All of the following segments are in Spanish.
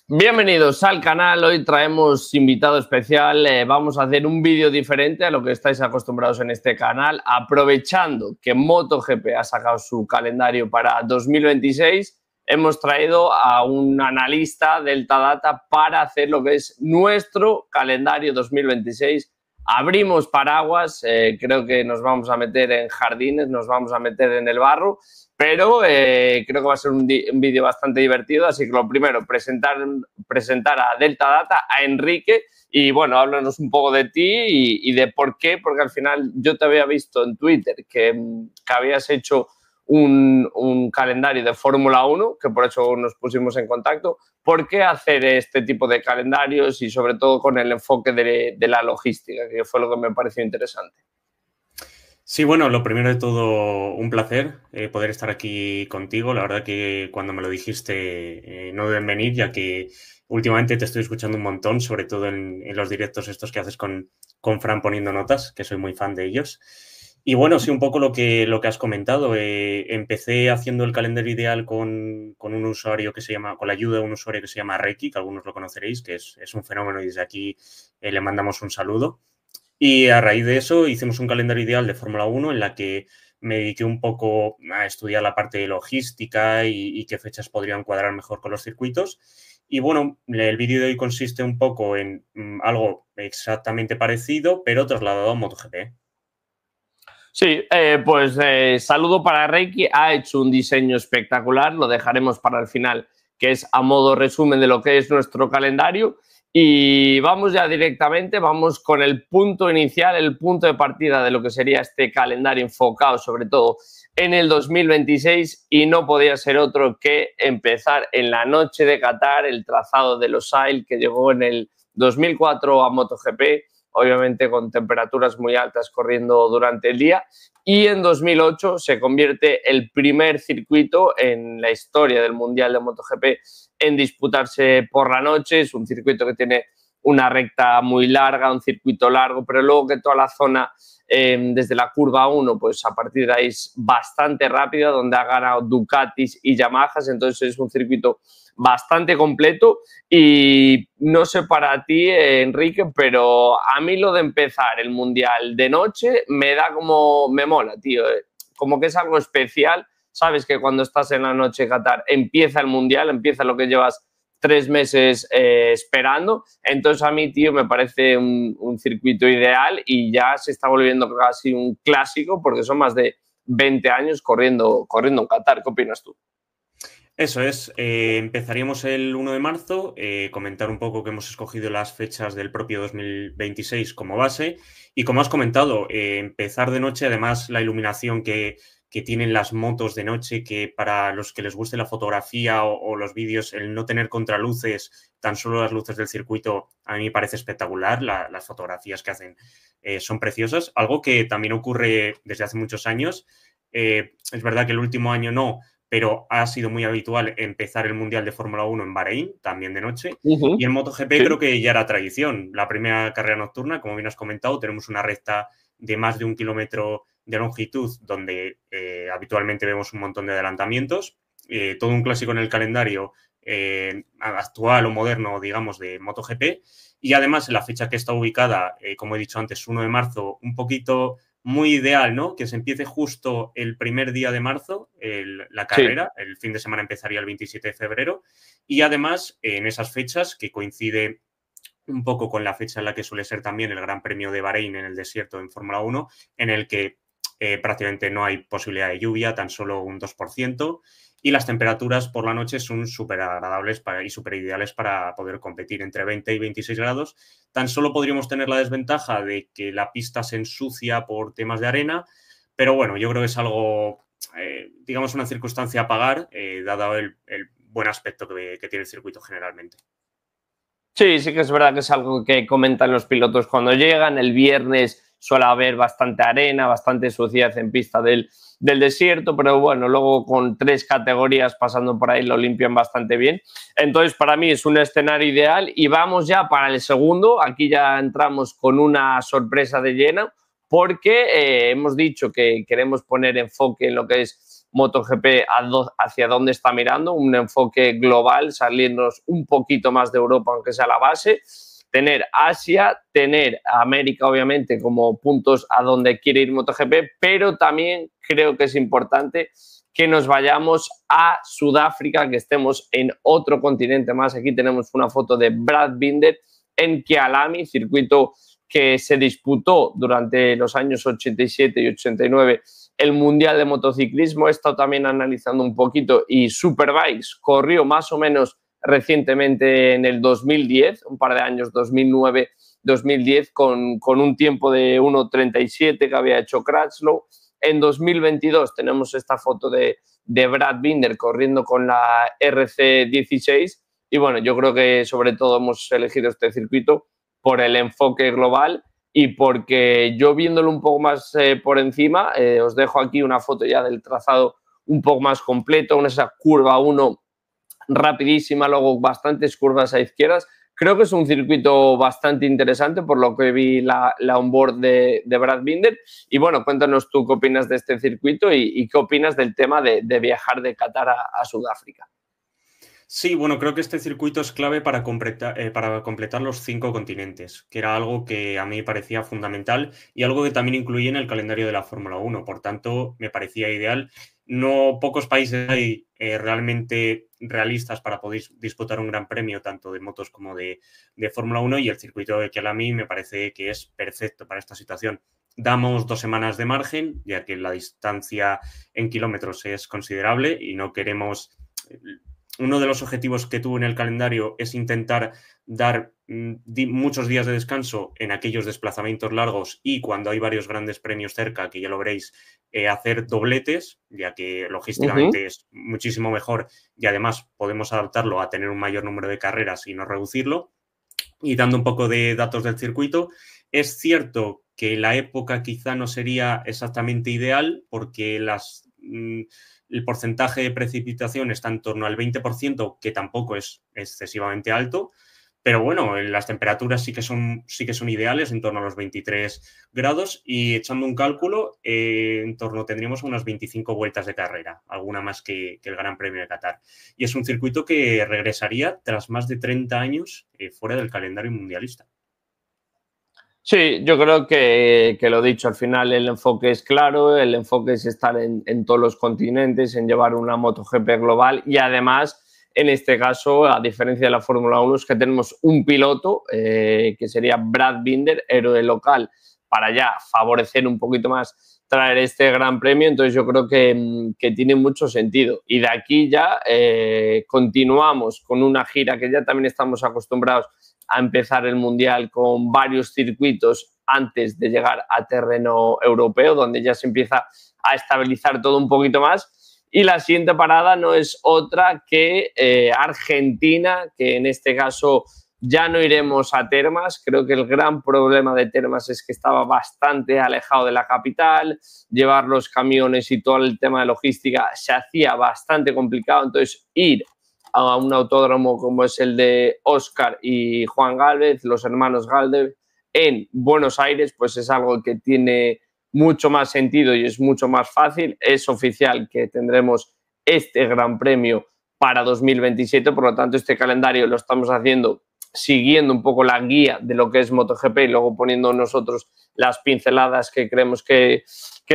Bienvenidos al canal. Hoy traemos invitado especial. Vamos a hacer un vídeo diferente a lo que estáis acostumbrados en este canal, aprovechando que MotoGP ha sacado su calendario para 2026. Hemos traído a un analista Delta Data para hacer lo que es nuestro calendario 2026. Abrimos paraguas, creo que nos vamos a meter en jardines, nos vamos a meter en el barro, pero creo que va a ser un vídeo bastante divertido. Así que lo primero, presentar a Delta Data, a Enrique, y bueno, háblanos un poco de ti y de por qué, porque al final yo te había visto en Twitter que habías hecho un calendario de Fórmula 1, que por eso nos pusimos en contacto. ¿Por qué hacer este tipo de calendarios y sobre todo con el enfoque de la logística, que fue lo que me pareció interesante? Sí, bueno, lo primero de todo, un placer poder estar aquí contigo. La verdad que cuando me lo dijiste no deben venir, ya que últimamente te estoy escuchando un montón, sobre todo en los directos estos que haces con Fran poniendo notas, que soy muy fan de ellos. Y bueno, sí, un poco lo que has comentado. Empecé haciendo el calendario ideal con un usuario que se llama, con la ayuda de un usuario que se llama Reiki, que algunos lo conoceréis, que es un fenómeno y desde aquí le mandamos un saludo. Y a raíz de eso hicimos un calendario ideal de Fórmula 1 en la que me dediqué un poco a estudiar la parte de logística y qué fechas podrían cuadrar mejor con los circuitos. Y bueno, el vídeo de hoy consiste un poco en algo exactamente parecido, pero trasladado a MotoGP. Sí, saludo para Reiki. Ha hecho un diseño espectacular, lo dejaremos para el final, que es a modo resumen de lo que es nuestro calendario. Y vamos ya directamente, vamos con el punto inicial, el punto de partida de lo que sería este calendario enfocado sobre todo en el 2026, y no podía ser otro que empezar en la noche de Qatar, el trazado de Losail, que llegó en el 2004 a MotoGP, obviamente con temperaturas muy altas corriendo durante el día, y en 2008 se convierte el primer circuito en la historia del Mundial de MotoGP en disputarse por la noche. Es un circuito que tiene una recta muy larga, un circuito largo, pero luego que toda la zona desde la curva 1, pues a partir de ahí es bastante rápida, donde ha ganado Ducatis y Yamahas. Entonces es un circuito bastante completo. Y no sé para ti, Enrique, pero a mí lo de empezar el Mundial de noche me mola, tío. Como que es algo especial. Sabes que cuando estás en la noche de Qatar empieza el Mundial, empieza lo que llevas 3 meses esperando. Entonces a mí, tío, me parece un circuito ideal y ya se está volviendo casi un clásico, porque son más de 20 años corriendo en Qatar. ¿Qué opinas tú? Eso es, empezaríamos el 1 de marzo, comentar un poco que hemos escogido las fechas del propio 2026 como base y como has comentado, empezar de noche, además la iluminación que tienen las motos de noche, que para los que les guste la fotografía o los vídeos, el no tener contraluces, tan solo las luces del circuito, a mí me parece espectacular. Las fotografías que hacen son preciosas, algo que también ocurre desde hace muchos años. Es verdad que el último año no, pero ha sido muy habitual empezar el Mundial de Fórmula 1 en Bahrein, también de noche. Y en MotoGP Sí. creo que ya era tradición. La primera carrera nocturna, como bien has comentado, tenemos una recta de más de 1 kilómetro de longitud, donde habitualmente vemos un montón de adelantamientos. Todo un clásico en el calendario actual o moderno, digamos, de MotoGP. Y además, en la fecha que está ubicada, como he dicho antes, 1 de marzo, un poquito muy ideal, ¿no? Que se empiece justo el primer día de marzo, la carrera. Sí. El fin de semana empezaría el 27 de febrero. Y además, en esas fechas, que coincide un poco con la fecha en la que suele ser también el Gran Premio de Bahrein en el desierto en Fórmula 1, en el que prácticamente no hay posibilidad de lluvia, tan solo un 2%, y las temperaturas por la noche son súper agradables y súper ideales para poder competir entre 20 y 26 grados. Tan solo podríamos tener la desventaja de que la pista se ensucia por temas de arena, pero bueno, yo creo que es algo, digamos, una circunstancia a pagar, dado el buen aspecto que tiene el circuito generalmente. Sí, sí que es verdad que es algo que comentan los pilotos cuando llegan. El viernes suele haber bastante arena, bastante suciedad en pista del desierto, pero bueno, luego con 3 categorías pasando por ahí lo limpian bastante bien. Entonces, para mí es un escenario ideal y vamos ya para el segundo. Aquí ya entramos con una sorpresa de lleno, porque hemos dicho que queremos poner enfoque en lo que es MotoGP hacia dónde está mirando, un enfoque global, salirnos un poquito más de Europa, aunque sea la base, tener Asia, tener América, obviamente, como puntos a donde quiere ir MotoGP, pero también creo que es importante que nos vayamos a Sudáfrica, que estemos en otro continente más. Aquí tenemos una foto de Brad Binder en Kyalami, circuito que se disputó durante los años 87 y 89 el Mundial de Motociclismo. He estado también analizando un poquito y Superbikes corrió más o menos recientemente en el 2010, un par de años, 2009-2010, con un tiempo de 1.37 que había hecho Crutchlow. En 2022 tenemos esta foto de Brad Binder corriendo con la RC16 y bueno, yo creo que sobre todo hemos elegido este circuito por el enfoque global y porque yo viéndolo un poco más por encima, os dejo aquí una foto ya del trazado un poco más completo, esa curva 1 rapidísima, luego bastantes curvas a izquierdas. Creo que es un circuito bastante interesante por lo que vi la onboard de Brad Binder. Y bueno, cuéntanos tú qué opinas de este circuito y qué opinas del tema de viajar de Qatar a Sudáfrica. Sí, bueno, creo que este circuito es clave para completar los 5 continentes, que era algo que a mí me parecía fundamental y algo que también incluía en el calendario de la Fórmula 1. Por tanto, me parecía ideal. No pocos países hay realmente realistas para poder disputar un gran premio, tanto de motos como de Fórmula 1, y el circuito de Kyalami me parece que es perfecto para esta situación. Damos 2 semanas de margen, ya que la distancia en kilómetros es considerable y no queremos... Uno de los objetivos que tuve en el calendario es intentar dar muchos días de descanso en aquellos desplazamientos largos y cuando hay varios grandes premios cerca, que ya lo veréis, hacer dobletes, ya que logísticamente es muchísimo mejor y además podemos adaptarlo a tener un mayor número de carreras y no reducirlo. Y dando un poco de datos del circuito, es cierto que la época quizá no sería exactamente ideal porque el porcentaje de precipitación está en torno al 20%, que tampoco es excesivamente alto, pero bueno, las temperaturas sí que son ideales, en torno a los 23 grados, y echando un cálculo, en torno tendríamos unas 25 vueltas de carrera, alguna más que el Gran Premio de Qatar. Y es un circuito que regresaría tras más de 30 años fuera del calendario mundialista. Sí, yo creo que lo dicho, al final el enfoque es claro, el enfoque es estar en todos los continentes, en llevar una MotoGP global y además, en este caso, a diferencia de la Fórmula 1, es que tenemos un piloto que sería Brad Binder, héroe local, para ya favorecer un poquito más traer este gran premio, entonces yo creo que tiene mucho sentido. Y de aquí ya continuamos con una gira que ya también estamos acostumbrados a empezar el Mundial con varios circuitos antes de llegar a terreno europeo, donde ya se empieza a estabilizar todo un poquito más. Y la siguiente parada no es otra que Argentina, que en este caso ya no iremos a Termas. Creo que el gran problema de Termas es que estaba bastante alejado de la capital, llevar los camiones y todo el tema de logística se hacía bastante complicado, entonces ir a un autódromo como es el de Óscar y Juan Gálvez, los hermanos Gálvez, en Buenos Aires, pues es algo que tiene mucho más sentido y es mucho más fácil. Es oficial que tendremos este Gran Premio para 2027, por lo tanto este calendario lo estamos haciendo siguiendo un poco la guía de lo que es MotoGP y luego poniendo nosotros las pinceladas que creemos que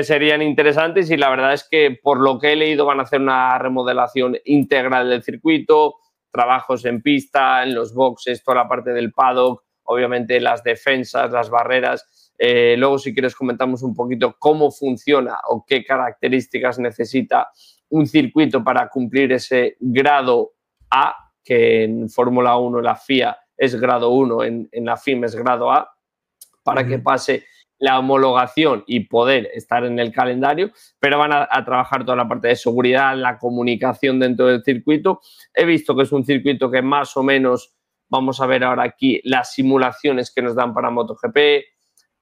serían interesantes, y la verdad es que por lo que he leído van a hacer una remodelación integral del circuito, trabajos en pista, en los boxes, toda la parte del paddock, obviamente las defensas, las barreras. Luego si quieres comentamos un poquito cómo funciona o qué características necesita un circuito para cumplir ese grado A, que en Fórmula 1 la FIA es grado 1, en la FIM es grado A, para que pase la homologación y poder estar en el calendario, pero van a trabajar toda la parte de seguridad, la comunicación dentro del circuito. He visto que es un circuito que más o menos, vamos a ver ahora aquí las simulaciones que nos dan para MotoGP,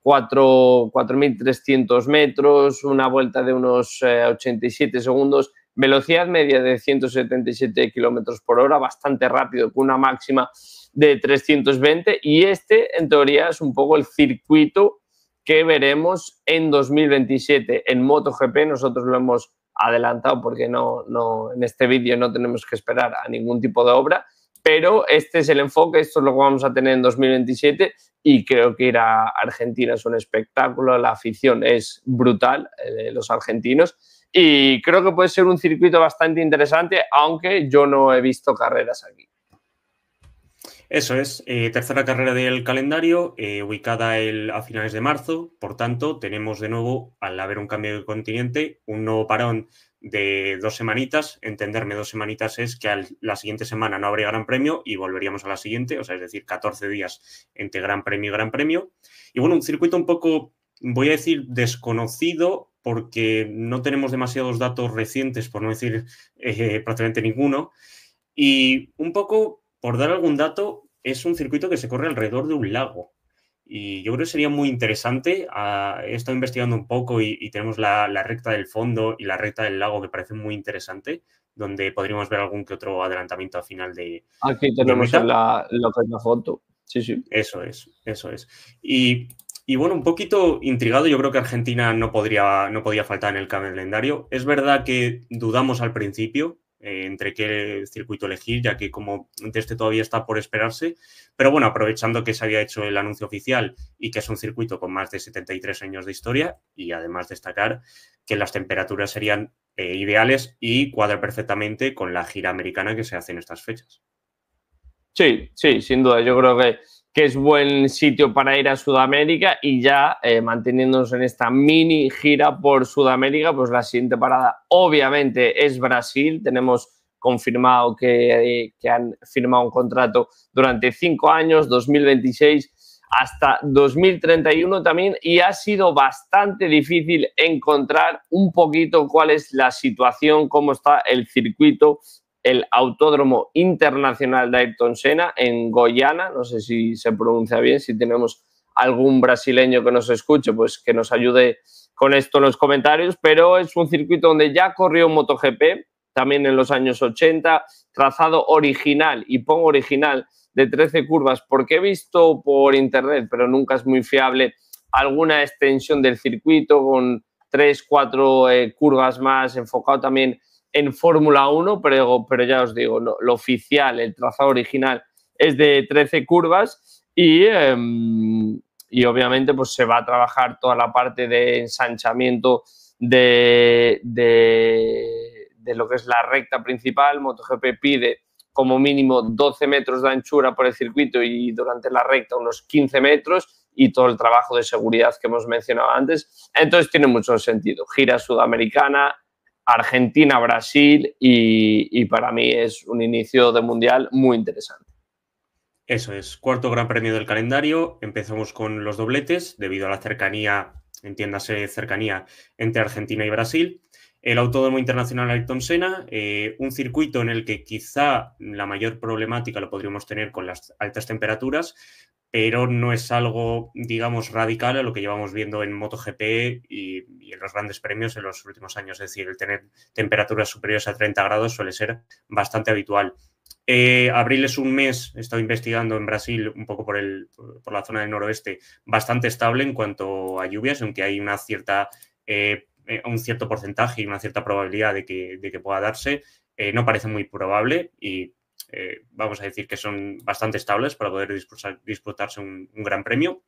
4.300 metros, una vuelta de unos 87 segundos, velocidad media de 177 kilómetros por hora, bastante rápido, con una máxima de 320, y este, en teoría, es un poco el circuito que veremos en 2027 en MotoGP. Nosotros lo hemos adelantado porque en este vídeo no tenemos que esperar a ningún tipo de obra, pero este es el enfoque, esto es lo que vamos a tener en 2027 y creo que ir a Argentina es un espectáculo, la afición es brutal, los argentinos, y creo que puede ser un circuito bastante interesante, aunque yo no he visto carreras aquí. Eso es, tercera carrera del calendario, ubicada a finales de marzo, por tanto, tenemos de nuevo, al haber un cambio de continente, un nuevo parón de 2 semanitas. Entenderme, 2 semanitas es que la siguiente semana no habría Gran Premio y volveríamos a la siguiente, o sea, es decir, 14 días entre Gran Premio y Gran Premio. Y bueno, un circuito un poco, voy a decir, desconocido, porque no tenemos demasiados datos recientes, por no decir prácticamente ninguno, y un poco... Por dar algún dato, es un circuito que se corre alrededor de un lago y yo creo que sería muy interesante. He estado investigando un poco y tenemos la recta del fondo y la recta del lago que parece muy interesante, donde podríamos ver algún que otro adelantamiento al final de Aquí tenemos lo que es la foto. Sí, sí. Eso es. Y bueno, un poquito intrigado, yo creo que Argentina no podía faltar en el calendario. Es verdad que dudamos al principio entre qué circuito elegir, ya que como este todavía está por esperarse, pero bueno, aprovechando que se había hecho el anuncio oficial y que es un circuito con más de 73 años de historia, y además destacar que las temperaturas serían ideales y cuadra perfectamente con la gira americana que se hace en estas fechas. Sí, sin duda, yo creo que es buen sitio para ir a Sudamérica y ya manteniéndonos en esta mini gira por Sudamérica, pues la siguiente parada obviamente es Brasil. Tenemos confirmado que han firmado un contrato durante 5 años, 2026 hasta 2031 también, y ha sido bastante difícil encontrar un poquito cuál es la situación, cómo está el circuito, el Autódromo Internacional de Ayrton Senna en Goiânia, no sé si se pronuncia bien, si tenemos algún brasileño que nos escuche, pues que nos ayude con esto en los comentarios, pero es un circuito donde ya corrió MotoGP, también en los años 80, trazado original, y pongo original, de 13 curvas, porque he visto por internet, pero nunca es muy fiable, alguna extensión del circuito con 3, 4 curvas más, enfocado también en Fórmula 1, pero ya os digo, lo oficial, el trazado original es de 13 curvas y obviamente pues se va a trabajar toda la parte de ensanchamiento de lo que es la recta principal. MotoGP pide como mínimo 12 metros de anchura por el circuito y durante la recta unos 15 metros y todo el trabajo de seguridad que hemos mencionado antes. Entonces tiene mucho sentido. Gira sudamericana, Argentina, Brasil y para mí es un inicio de mundial muy interesante. Eso es, cuarto Gran Premio del calendario. Empezamos con los dobletes debido a la cercanía, entiéndase cercanía, entre Argentina y Brasil. El Autódromo Internacional Ayrton Senna, un circuito en el que quizá la mayor problemática lo podríamos tener con las altas temperaturas, pero no es algo, digamos, radical a lo que llevamos viendo en MotoGP y en los grandes premios en los últimos años. Es decir, el tener temperaturas superiores a 30 grados suele ser bastante habitual. Abril es un mes, he estado investigando en Brasil, un poco por la zona del noroeste, bastante estable en cuanto a lluvias, aunque hay una cierta, un cierto porcentaje y una cierta probabilidad de que pueda darse. No parece muy probable y vamos a decir que son bastante estables para poder disputarse un gran premio.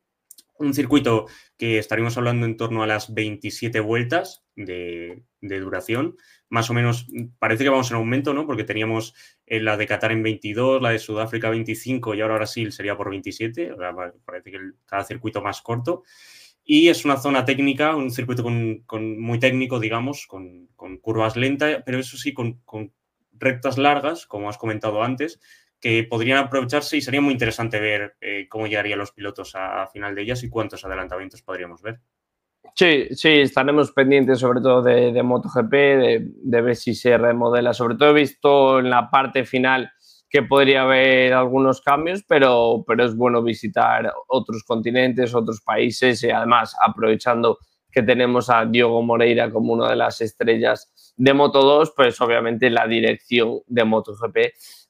Un circuito que estaríamos hablando en torno a las 27 vueltas de duración. Más o menos, parece que vamos en aumento, ¿no? Porque teníamos la de Qatar en 22, la de Sudáfrica 25 y ahora Brasil sería por 27. O sea, parece que cada circuito más corto. Y es una zona técnica, un circuito muy técnico, digamos, con curvas lentas, pero eso sí, con rectas largas, como has comentado antes, que podrían aprovecharse y sería muy interesante ver cómo llegarían los pilotos a final de ellas y cuántos adelantamientos podríamos ver. Sí, estaremos pendientes sobre todo de MotoGP, de ver si se remodela. Sobre todo he visto en la parte final que podría haber algunos cambios, pero es bueno visitar otros continentes, otros países y además aprovechando que tenemos a Diogo Moreira como una de las estrellas de Moto2, pues obviamente la dirección de MotoGP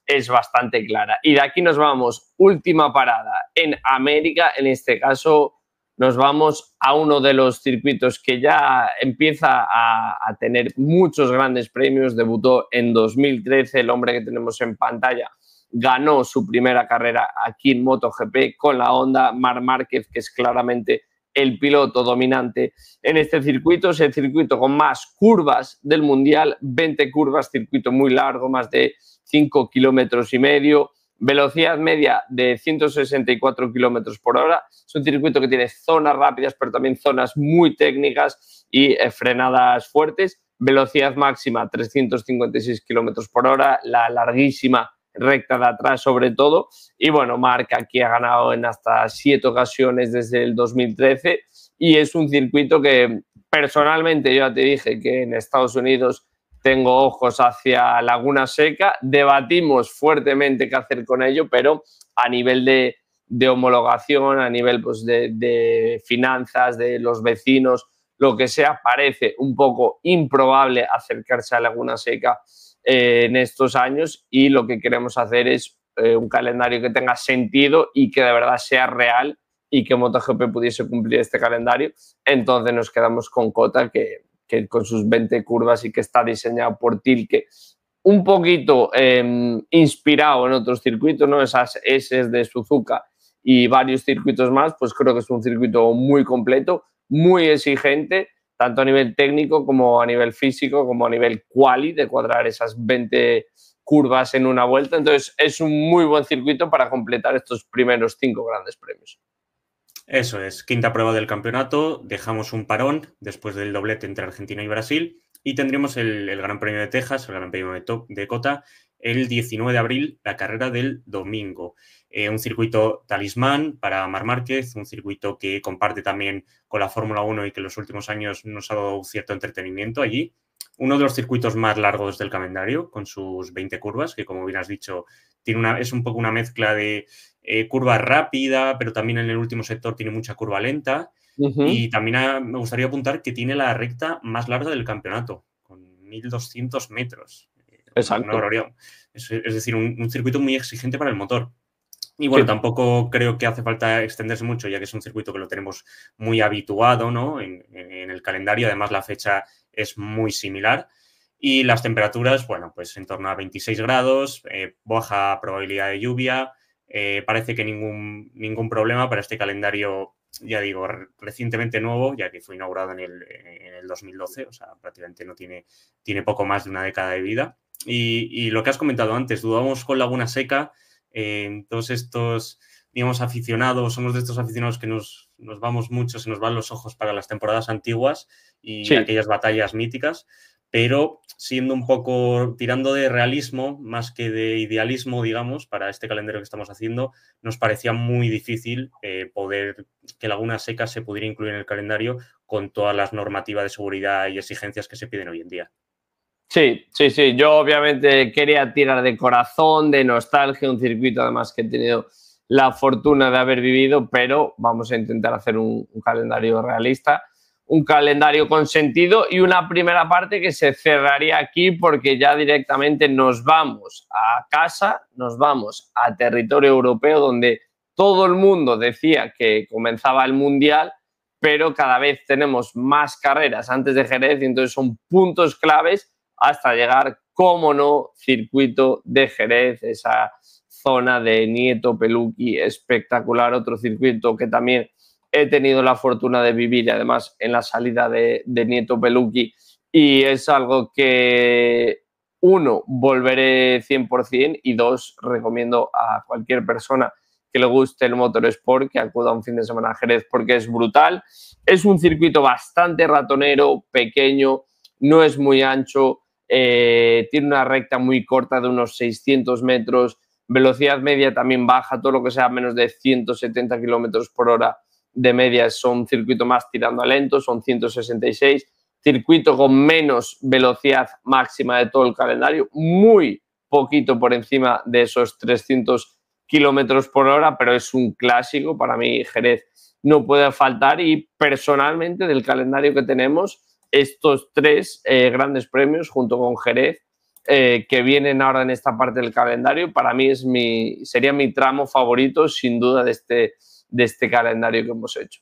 es bastante clara. Y de aquí nos vamos, última parada en América, en este caso nos vamos a uno de los circuitos que ya empieza a tener muchos grandes premios. Debutó en 2013, el hombre que tenemos en pantalla ganó su primera carrera aquí en MotoGP con la Honda. Marc Márquez, que es claramente el piloto dominante en este circuito. Es el circuito con más curvas del Mundial, 20 curvas, circuito muy largo, más de 5,5 kilómetros, velocidad media de 164 kilómetros por hora. Es un circuito que tiene zonas rápidas, pero también zonas muy técnicas y frenadas fuertes. Velocidad máxima 356 kilómetros por hora, la larguísima recta de atrás sobre todo. Y bueno, Marc aquí ha ganado en hasta 7 ocasiones desde el 2013 y es un circuito que personalmente yo ya te dije que en Estados Unidos tengo ojos hacia Laguna Seca. Debatimos fuertemente qué hacer con ello, pero a nivel de homologación, a nivel pues, de finanzas, de los vecinos, lo que sea, parece un poco improbable acercarse a Laguna Seca en estos años, y lo que queremos hacer es un calendario que tenga sentido y que de verdad sea real y que MotoGP pudiese cumplir este calendario. Entonces nos quedamos con COTA, que con sus 20 curvas y que está diseñado por Tilke, un poquito inspirado en otros circuitos, ¿no? Esas S de Suzuka y varios circuitos más. Pues creo que es un circuito muy completo, muy exigente, tanto a nivel técnico como a nivel físico, como a nivel quali, de cuadrar esas 20 curvas en una vuelta. Entonces es un muy buen circuito para completar estos primeros 5 grandes premios. Eso es, quinta prueba del campeonato, dejamos un parón después del doblete entre Argentina y Brasil y tendremos el Gran Premio de Texas, el Gran Premio de COTA, el 19 de abril, la carrera del domingo. Un circuito talismán para Marc Márquez, un circuito que comparte también con la Fórmula 1 y que en los últimos años nos ha dado cierto entretenimiento allí. Uno de los circuitos más largos del calendario, con sus 20 curvas, que como bien has dicho, es un poco una mezcla de curva rápida, pero también en el último sector tiene mucha curva lenta. Y también me gustaría apuntar que tiene la recta más larga del campeonato, con 1.200 metros. Exacto. Una barbaridad. Es decir, un circuito muy exigente para el motor. Y bueno, sí, tampoco creo que hace falta extenderse mucho, ya que es un circuito que lo tenemos muy habituado, ¿no? En el calendario. Además, la fecha es muy similar. Y las temperaturas, bueno, pues en torno a 26 grados, baja probabilidad de lluvia. Parece que ningún problema para este calendario, ya digo, recientemente nuevo, ya que fue inaugurado en el 2012, o sea, prácticamente no tiene poco más de una década de vida. Y lo que has comentado antes, dudamos con Laguna Seca. Todos estos, digamos, aficionados, somos de estos aficionados que nos vamos mucho, se nos van los ojos para las temporadas antiguas y sí, aquellas batallas míticas, pero siendo un poco, tirando de realismo más que de idealismo, digamos, para este calendario que estamos haciendo, nos parecía muy difícil que Laguna Seca se pudiera incluir en el calendario con todas las normativas de seguridad y exigencias que se piden hoy en día. Sí. Yo obviamente quería tirar de corazón, de nostalgia, un circuito además que he tenido la fortuna de haber vivido, pero vamos a intentar hacer un calendario realista, un calendario con sentido y una primera parte que se cerraría aquí porque ya directamente nos vamos a casa, nos vamos a territorio europeo donde todo el mundo decía que comenzaba el Mundial, pero cada vez tenemos más carreras antes de Jerez y entonces son puntos claves hasta llegar, cómo no, circuito de Jerez, esa zona de Nieto Peluqui espectacular, otro circuito que también he tenido la fortuna de vivir, además en la salida de Nieto Peluqui, y es algo que, uno, volveré 100% y dos, recomiendo a cualquier persona que le guste el motorsport que acuda un fin de semana a Jerez porque es brutal. Es un circuito bastante ratonero, pequeño, no es muy ancho, tiene una recta muy corta de unos 600 metros, velocidad media también baja, todo lo que sea menos de 170 kilómetros por hora de media son un circuito más tirando a lento, son 166, circuito con menos velocidad máxima de todo el calendario, muy poquito por encima de esos 300 kilómetros por hora, pero es un clásico, para mí Jerez no puede faltar y personalmente del calendario que tenemos, estos 3 grandes premios junto con Jerez que vienen ahora en esta parte del calendario, para mí sería mi tramo favorito sin duda de este calendario que hemos hecho.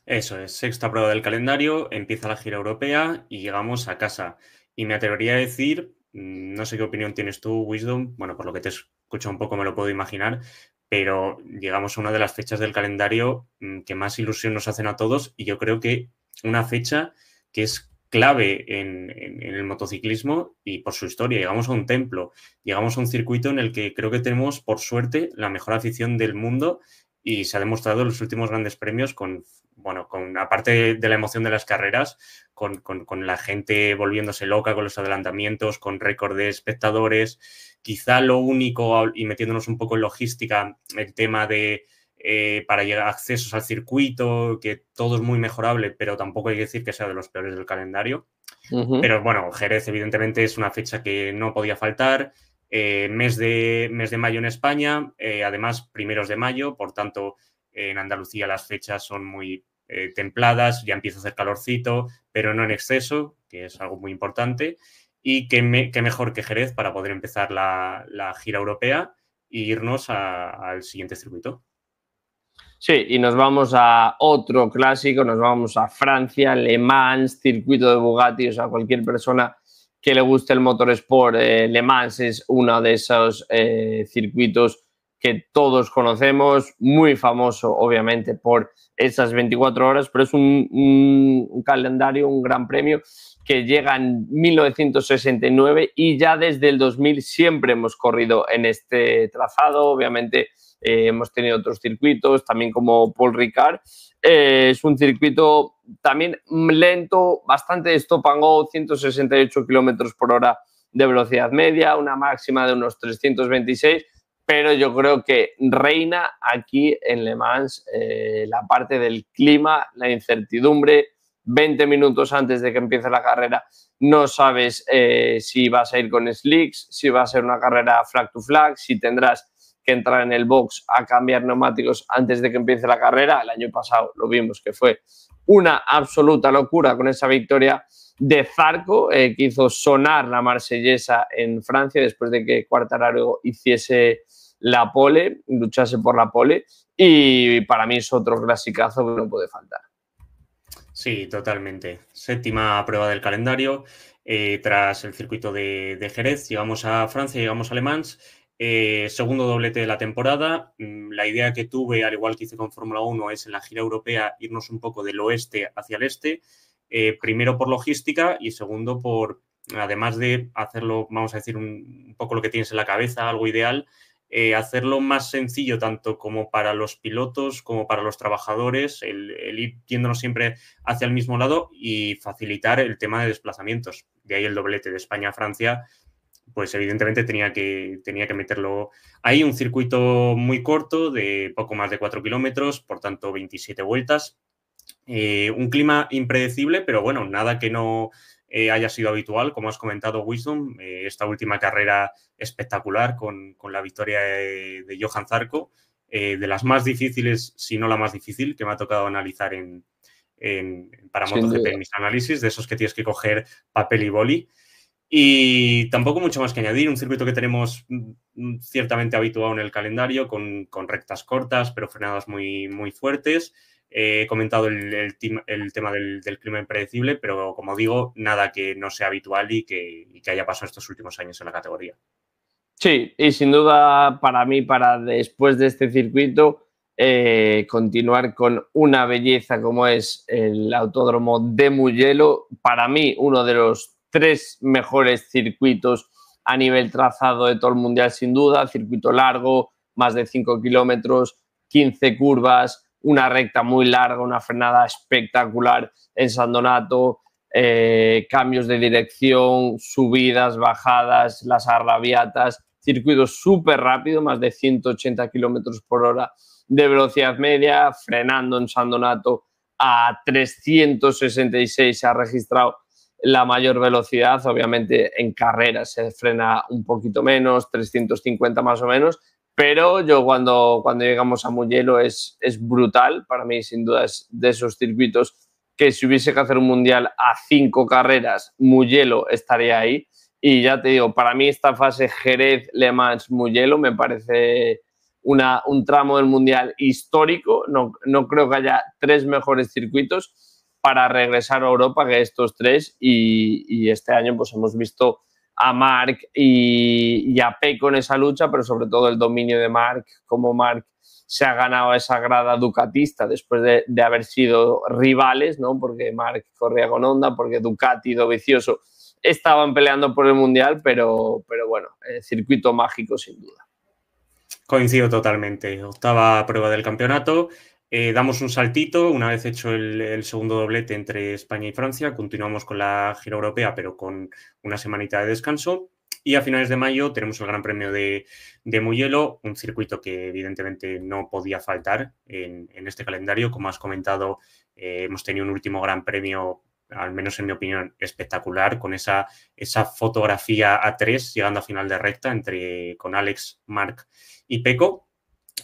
Eso es, sexta prueba del calendario, empieza la gira europea y llegamos a casa. Y me atrevería a decir, no sé qué opinión tienes tú, Wisdom, bueno, por lo que te escucho un poco me lo puedo imaginar, pero llegamos a una de las fechas del calendario que más ilusión nos hacen a todos y yo creo que una fecha que es clave en el motociclismo y por su historia. Llegamos a un templo, llegamos a un circuito en el que creo que tenemos, por suerte, la mejor afición del mundo y se ha demostrado en los últimos grandes premios aparte de la emoción de las carreras, con la gente volviéndose loca con los adelantamientos, con récord de espectadores. Quizá lo único, y metiéndonos un poco en logística, el tema de para llegar a accesos al circuito, que todo es muy mejorable, pero tampoco hay que decir que sea de los peores del calendario. Pero bueno, Jerez evidentemente es una fecha que no podía faltar. Mes de mayo en España, además primeros de mayo, por tanto en Andalucía las fechas son muy templadas, ya empieza a hacer calorcito, pero no en exceso, que es algo muy importante. Y qué mejor que Jerez para poder empezar la gira europea e irnos al siguiente circuito. Sí, y nos vamos a otro clásico, nos vamos a Francia, Le Mans, circuito de Bugatti, o sea, cualquier persona que le guste el motorsport, Le Mans es uno de esos circuitos que todos conocemos, muy famoso obviamente por esas 24 horas, pero es un calendario, un gran premio que llega en 1969 y ya desde el 2000 siempre hemos corrido en este trazado, obviamente. Hemos tenido otros circuitos, también como Paul Ricard. Es un circuito también lento, bastante stop and go, 168 kilómetros por hora de velocidad media, una máxima de unos 326, pero yo creo que reina aquí en Le Mans la parte del clima, la incertidumbre. 20 minutos antes de que empiece la carrera no sabes si vas a ir con slicks, si va a ser una carrera flag to flag, si tendrás que entrar en el box a cambiar neumáticos antes de que empiece la carrera. El año pasado lo vimos que fue una absoluta locura con esa victoria de Zarco, que hizo sonar la marsellesa en Francia después de que Quartararo hiciese la pole, luchase por la pole, y para mí es otro clasicazo que no puede faltar. Sí, totalmente. Séptima prueba del calendario. Tras el circuito de Jerez, llegamos a Francia, llegamos a Le Mans. Segundo doblete de la temporada. La idea que tuve, al igual que hice con Fórmula 1, es en la gira europea irnos un poco del oeste hacia el este. Primero por logística y segundo por, además de hacerlo, vamos a decir, un poco lo que tienes en la cabeza, algo ideal, hacerlo más sencillo tanto como para los pilotos como para los trabajadores, el ir yéndonos siempre hacia el mismo lado y facilitar el tema de desplazamientos. De ahí el doblete de España a Francia, pues evidentemente tenía que meterlo ahí. Un circuito muy corto de poco más de 4 kilómetros, por tanto 27 vueltas. Un clima impredecible, pero bueno, nada que no haya sido habitual, como has comentado, Wisdom. Esta última carrera espectacular con la victoria de Johan Zarco, de las más difíciles, si no la más difícil, que me ha tocado analizar para MotoGP en mis análisis, de esos que tienes que coger papel y boli. Y tampoco mucho más que añadir, un circuito que tenemos ciertamente habituado en el calendario, con rectas cortas, pero frenadas muy, muy fuertes. He comentado el tema del clima impredecible, pero como digo, nada que no sea habitual y que haya pasado estos últimos años en la categoría. Sí, y sin duda para mí, para después de este circuito, continuar con una belleza como es el Autódromo de Mugello, para mí uno de los 3 mejores circuitos a nivel trazado de todo el mundial, sin duda. Circuito largo, más de 5 kilómetros, 15 curvas, una recta muy larga, una frenada espectacular en San Donato, cambios de dirección, subidas, bajadas, las arrabiatas, circuito súper rápido, más de 180 kilómetros por hora de velocidad media, frenando en San Donato a 366 se ha registrado la mayor velocidad. Obviamente en carreras se frena un poquito menos, 350 más o menos, pero yo cuando llegamos a Mugello es brutal. Para mí, sin duda, es de esos circuitos que si hubiese que hacer un mundial a 5 carreras, Mugello estaría ahí. Y ya te digo, para mí esta fase Jerez, Le Mans, Mugello me parece un tramo del Mundial histórico. No creo que haya 3 mejores circuitos para regresar a Europa que estos 3, y este año pues hemos visto a Marc y a Pecco en esa lucha, pero sobre todo el dominio de Marc, como Marc se ha ganado esa grada ducatista después de haber sido rivales, ¿no? Porque Marc corría con Honda, porque Ducati y Dovizioso estaban peleando por el Mundial, pero bueno, circuito mágico sin duda. Coincido totalmente. Octava prueba del campeonato. Damos un saltito, una vez hecho el segundo doblete entre España y Francia, continuamos con la gira europea, pero con una semanita de descanso. Y a finales de mayo tenemos el Gran Premio de Mugello, un circuito que evidentemente no podía faltar en este calendario. Como has comentado, hemos tenido un último Gran Premio, al menos en mi opinión, espectacular, con esa fotografía a 3 llegando a final de recta con Alex, Marc y Pecco.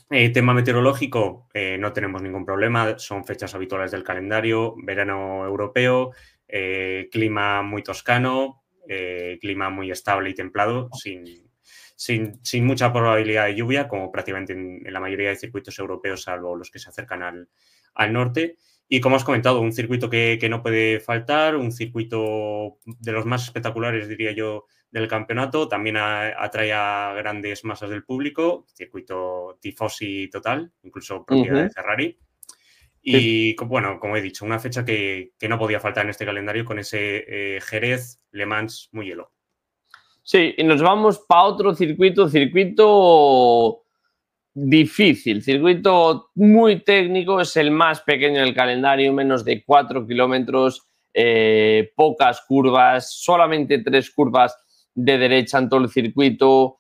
Tema meteorológico, no tenemos ningún problema, son fechas habituales del calendario, verano europeo, clima muy toscano, clima muy estable y templado, sin mucha probabilidad de lluvia, como prácticamente en la mayoría de circuitos europeos, salvo los que se acercan al norte. Y como has comentado, un circuito que no puede faltar, un circuito de los más espectaculares, diría yo, del campeonato. También atrae a grandes masas del público, circuito tifosi total, incluso propiedad de Ferrari. Y bueno, como he dicho, una fecha que no podía faltar en este calendario con ese Jerez, Le Mans, Mugello. Sí, y nos vamos para otro circuito difícil, circuito muy técnico, es el más pequeño del calendario, menos de 4 kilómetros, pocas curvas, solamente 3 curvas de derecha en todo el circuito,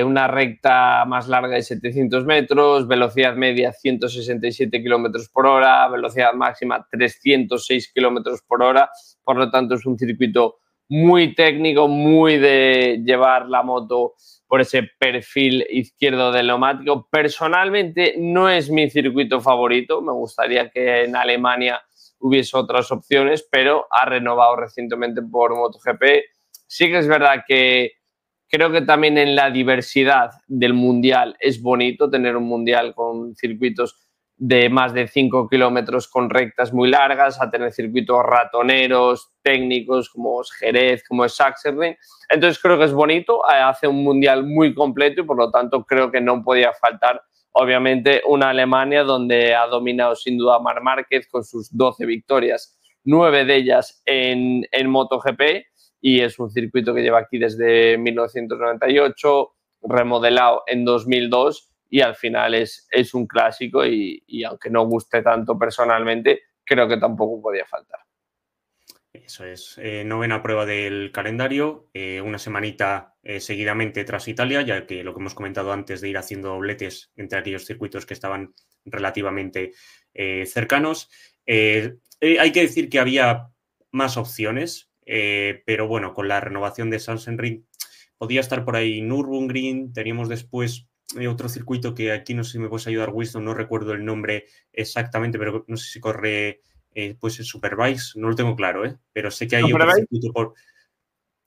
una recta más larga de 700 metros, velocidad media 167 kilómetros por hora, velocidad máxima 306 kilómetros por hora, por lo tanto es un circuito muy técnico, muy de llevar la moto por ese perfil izquierdo del neumático. Personalmente no es mi circuito favorito, me gustaría que en Alemania hubiese otras opciones, pero ha renovado recientemente por MotoGP. Sí que es verdad que creo que también en la diversidad del Mundial es bonito tener un Mundial con circuitos de más de 5 kilómetros con rectas muy largas, a tener circuitos ratoneros, técnicos, como es Jerez, como es Sachsenring. Entonces creo que es bonito, hace un Mundial muy completo y por lo tanto creo que no podía faltar, obviamente, una Alemania donde ha dominado sin duda Marc Márquez con sus 12 victorias, 9 de ellas en MotoGP, y es un circuito que lleva aquí desde 1998, remodelado en 2002, y al final es un clásico y aunque no guste tanto personalmente, creo que tampoco podía faltar. Eso es, novena prueba del calendario, una semanita seguidamente tras Italia, ya que lo que hemos comentado antes de ir haciendo dobletes entre aquellos circuitos que estaban relativamente cercanos. Hay que decir que había más opciones, pero bueno, con la renovación de Sachsenring podía estar por ahí Nürburgring, teníamos después otro circuito que aquí no sé si me puedes ayudar, Winston, no recuerdo el nombre exactamente, pero no sé si corre... pues el Superbikes, no lo tengo claro, pero sé que hay otro circuito por...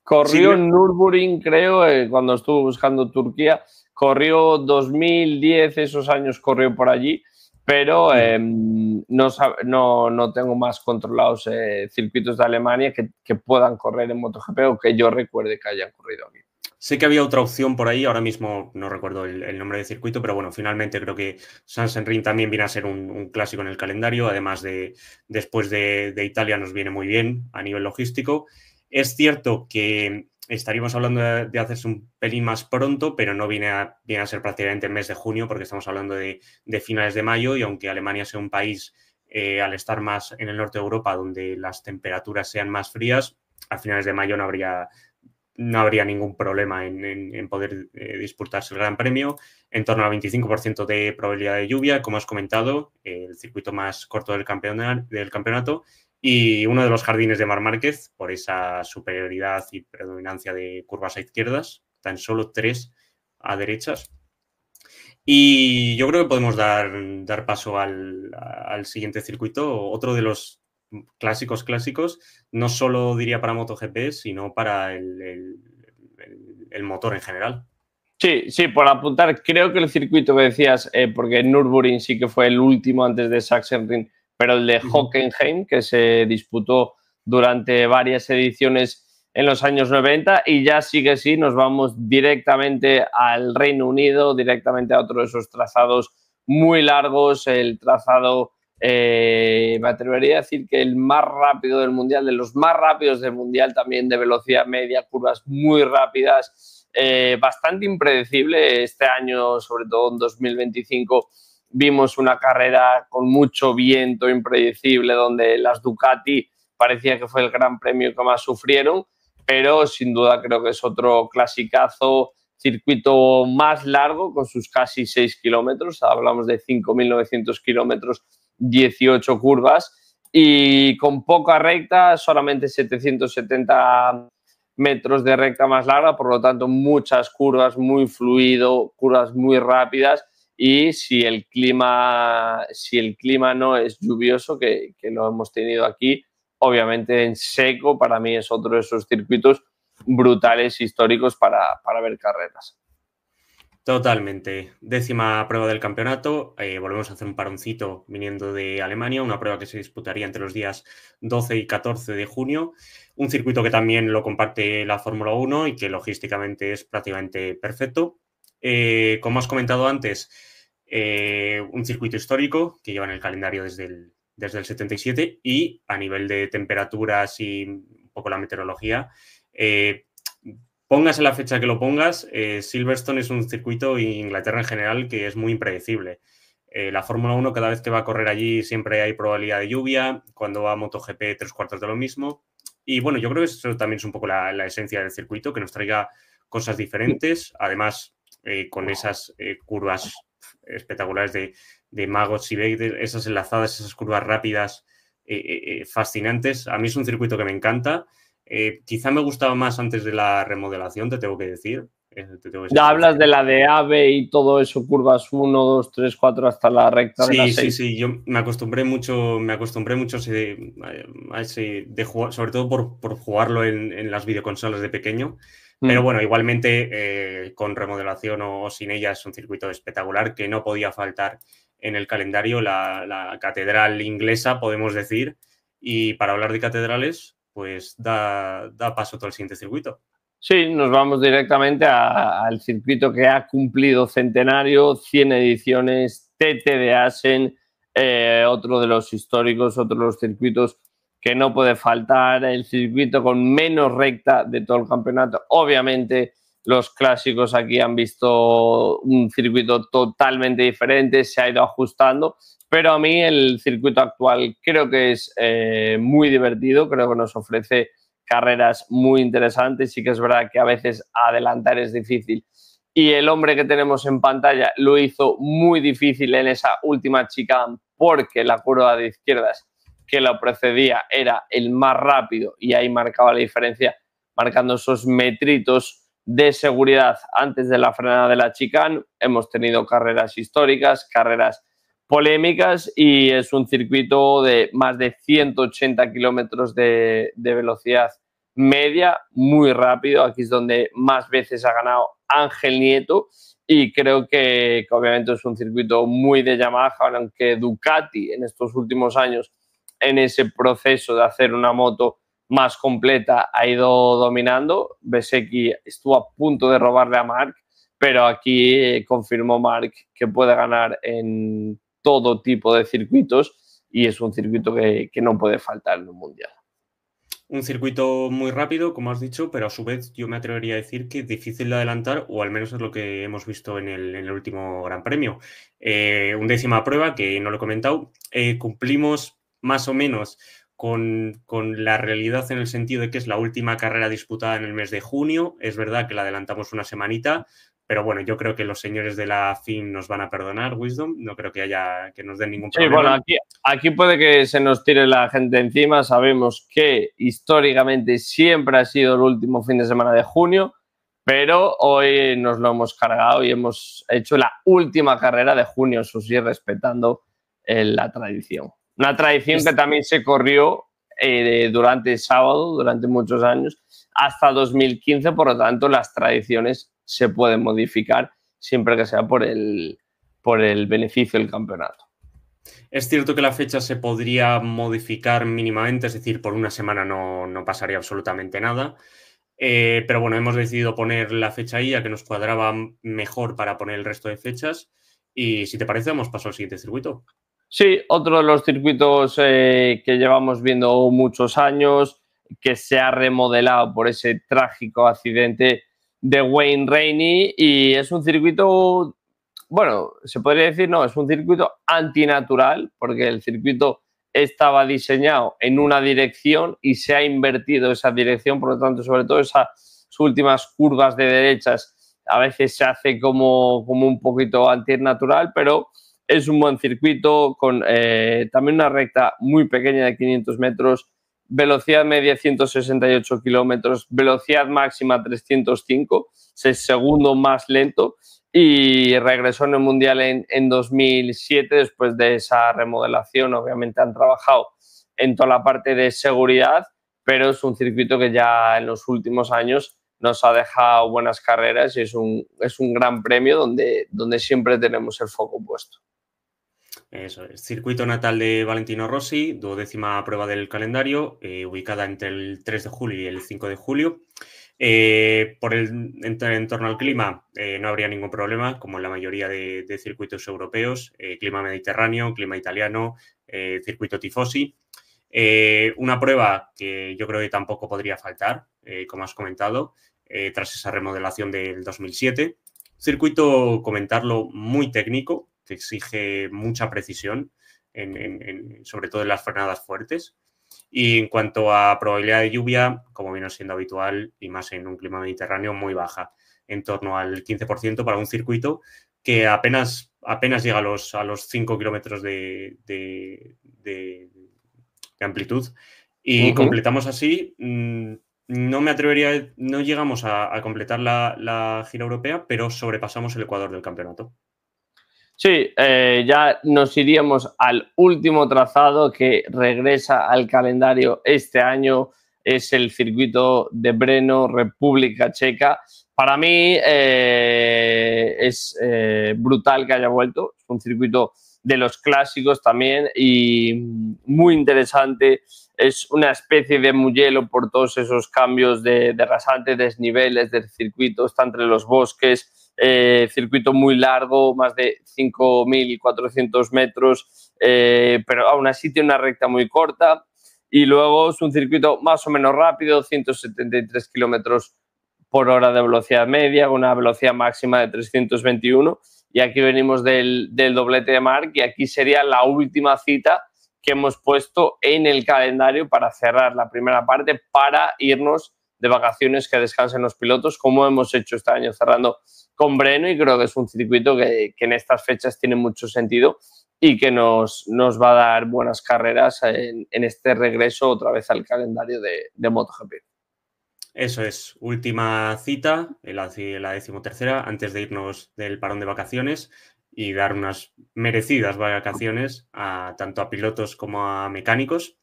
Corrió en Nürburgring, creo, cuando estuve buscando Turquía, corrió 2010, esos años corrió por allí, pero no tengo más controlados circuitos de Alemania que puedan correr en MotoGP o que yo recuerde que hayan corrido aquí. Sé que había otra opción por ahí, ahora mismo no recuerdo el nombre del circuito, pero bueno, finalmente creo que Sachsenring también viene a ser un clásico en el calendario, además después de Italia nos viene muy bien a nivel logístico. Es cierto que estaríamos hablando de hacerse un pelín más pronto, pero no viene a ser prácticamente el mes de junio, porque estamos hablando de finales de mayo, y aunque Alemania sea un país, al estar más en el norte de Europa, donde las temperaturas sean más frías, a finales de mayo no habría ningún problema en poder disputarse el Gran Premio. En torno al 25% de probabilidad de lluvia, como has comentado, el circuito más corto del campeonato, y uno de los jardines de Marc Márquez por esa superioridad y predominancia de curvas a izquierdas, tan solo 3 a derechas. Y yo creo que podemos dar paso al siguiente circuito, otro de los clásicos, no solo diría para MotoGP, sino para el motor en general. Sí, sí, por apuntar, creo que el circuito que decías, porque Nürburgring sí que fue el último antes de Sachsenring, pero el de Hockenheim, que se disputó durante varias ediciones en los años 90, y ya sí que sí, nos vamos directamente al Reino Unido, directamente a otro de esos trazados muy largos, el trazado, me atrevería a decir que el más rápido del Mundial, de los más rápidos del Mundial también, de velocidad media, curvas muy rápidas, bastante impredecible. Este año, sobre todo en 2025, vimos una carrera con mucho viento, impredecible, donde las Ducati parecía que fue el gran premio que más sufrieron, pero sin duda creo que es otro clasicazo, circuito más largo con sus casi 6 kilómetros, hablamos de 5.900 kilómetros, 18 curvas y con poca recta, solamente 770 metros de recta más larga, por lo tanto muchas curvas, muy fluido, curvas muy rápidas, y si el clima no es lluvioso, que lo hemos tenido aquí, obviamente en seco, para mí es otro de esos circuitos brutales, históricos para ver carreras. Totalmente. 10ª prueba del campeonato. Volvemos a hacer un paroncito viniendo de Alemania, una prueba que se disputaría entre los días 12 y 14 de junio. Un circuito que también lo comparte la Fórmula 1 y que logísticamente es prácticamente perfecto. Como has comentado antes, un circuito histórico que lleva en el calendario desde el 77, y a nivel de temperaturas y un poco la meteorología, pongas en la fecha que lo pongas, Silverstone es un circuito, y Inglaterra en general, que es muy impredecible. La Fórmula 1, cada vez que va a correr allí, siempre hay probabilidad de lluvia. Cuando va a MotoGP, 3/4 de lo mismo. Y bueno, yo creo que eso también es un poco la esencia del circuito, que nos traiga cosas diferentes. Además, con esas curvas espectaculares de Maggots y Vettel, esas enlazadas, esas curvas rápidas, fascinantes. A mí es un circuito que me encanta. Quizá me gustaba más antes de la remodelación, te tengo que decir. Ya hablas de la de AVE y todo eso, curvas 1, 2, 3, 4 hasta la recta de la 6. Sí, yo me acostumbré mucho a ese de jugar, sobre todo por jugarlo en las videoconsolas de pequeño. Pero bueno, igualmente con remodelación o sin ella, es un circuito espectacular que no podía faltar en el calendario, la catedral inglesa, podemos decir. Y para hablar de catedrales, pues da paso todo el siguiente circuito. Sí, nos vamos directamente al circuito que ha cumplido centenario, 100 ediciones, TT de Assen, otro de los históricos, otro de los circuitos que no puede faltar, el circuito con menos recta de todo el campeonato. Obviamente los clásicos aquí han visto un circuito totalmente diferente, se ha ido ajustando, pero a mí el circuito actual creo que es muy divertido, creo que nos ofrece carreras muy interesantes. Sí que es verdad que a veces adelantar es difícil, y el hombre que tenemos en pantalla lo hizo muy difícil en esa última chicane, porque la curva de izquierdas que lo precedía era el más rápido y ahí marcaba la diferencia, marcando esos metritos de seguridad antes de la frenada de la chicane. Hemos tenido carreras históricas, carreras polémicas, y es un circuito de más de 180 kilómetros de velocidad media, muy rápido. Aquí es donde más veces ha ganado Ángel Nieto, y creo que obviamente es un circuito muy de Yamaha, aunque Ducati en estos últimos años, en ese proceso de hacer una moto más completa, ha ido dominando. Bezzecchi estuvo a punto de robarle a Marc, pero aquí confirmó Marc que puede ganar en todo tipo de circuitos, y es un circuito que no puede faltar en un mundial. Un circuito muy rápido, como has dicho, pero a su vez yo me atrevería a decir que difícil de adelantar, o al menos es lo que hemos visto en el último Gran Premio. 11ª prueba, que no lo he comentado. Cumplimos más o menos con la realidad, en el sentido de que es la última carrera disputada en el mes de junio. Es verdad que la adelantamos una semanita, pero bueno, yo creo que los señores de la FIM nos van a perdonar, Wisdom. No creo que nos den ningún problema. Sí, bueno, aquí puede que se nos tire la gente encima. Sabemos que históricamente siempre ha sido el último fin de semana de junio, pero hoy nos lo hemos cargado y hemos hecho la última carrera de junio, eso sí, respetando la tradición. Una tradición que también se corrió durante el sábado, durante muchos años, hasta 2015, por lo tanto las tradiciones se puede modificar siempre que sea por el beneficio del campeonato. Es cierto que la fecha se podría modificar mínimamente, es decir, por una semana no pasaría absolutamente nada. Pero bueno, hemos decidido poner la fecha ahí, ya que nos cuadraba mejor para poner el resto de fechas. Y si te parece, hemos pasado al siguiente circuito. Sí, otro de los circuitos que llevamos viendo muchos años, que se ha remodelado por ese trágico accidente de Wayne Rainey, y es un circuito, bueno, se podría decir, no, es un circuito antinatural, porque el circuito estaba diseñado en una dirección y se ha invertido esa dirección, por lo tanto, sobre todo esas últimas curvas de derechas a veces se hace como un poquito antinatural, pero es un buen circuito con también una recta muy pequeña de 500 metros, velocidad media 168 kilómetros, velocidad máxima 305, es el segundo más lento, y regresó en el Mundial en 2007 después de esa remodelación. Obviamente han trabajado en toda la parte de seguridad, pero es un circuito que ya en los últimos años nos ha dejado buenas carreras y es un gran premio donde siempre tenemos el foco puesto. Eso es. Circuito natal de Valentino Rossi, 12ª prueba del calendario, ubicada entre el 3 de julio y el 5 de julio. En torno al clima, no habría ningún problema, como en la mayoría de circuitos europeos. Clima mediterráneo, clima italiano, circuito tifosi. Una prueba que yo creo que tampoco podría faltar, como has comentado, tras esa remodelación del 2007. Circuito, comentarlo, muy técnico, que exige mucha precisión, sobre todo en las frenadas fuertes. Y en cuanto a probabilidad de lluvia, como viene siendo habitual, y más en un clima mediterráneo, muy baja, en torno al 15% para un circuito que apenas llega a los 5 kilómetros de amplitud. Y completamos así, no me atrevería, no llegamos a completar la gira europea, pero sobrepasamos el Ecuador del campeonato. Sí, ya nos iríamos al último trazado que regresa al calendario este año, es el circuito de Brno, República Checa. Para mí es brutal que haya vuelto, es un circuito de los clásicos también y muy interesante. Es una especie de Mugello por todos esos cambios de rasante, desniveles del circuito, está entre los bosques. Circuito muy largo, más de 5.400 metros, pero aún así tiene una recta muy corta. Y luego es un circuito más o menos rápido, 173 kilómetros por hora de velocidad media, con una velocidad máxima de 321. Y aquí venimos del doblete de Marc, y aquí sería la última cita que hemos puesto en el calendario para cerrar la primera parte, para irnos de vacaciones, que descansen los pilotos, como hemos hecho este año cerrando con Brno, y creo que es un circuito que en estas fechas tiene mucho sentido y que nos va a dar buenas carreras en este regreso otra vez al calendario de MotoGP. Eso es, última cita, la 13ª, antes de irnos del parón de vacaciones y dar unas merecidas vacaciones tanto a pilotos como a mecánicos.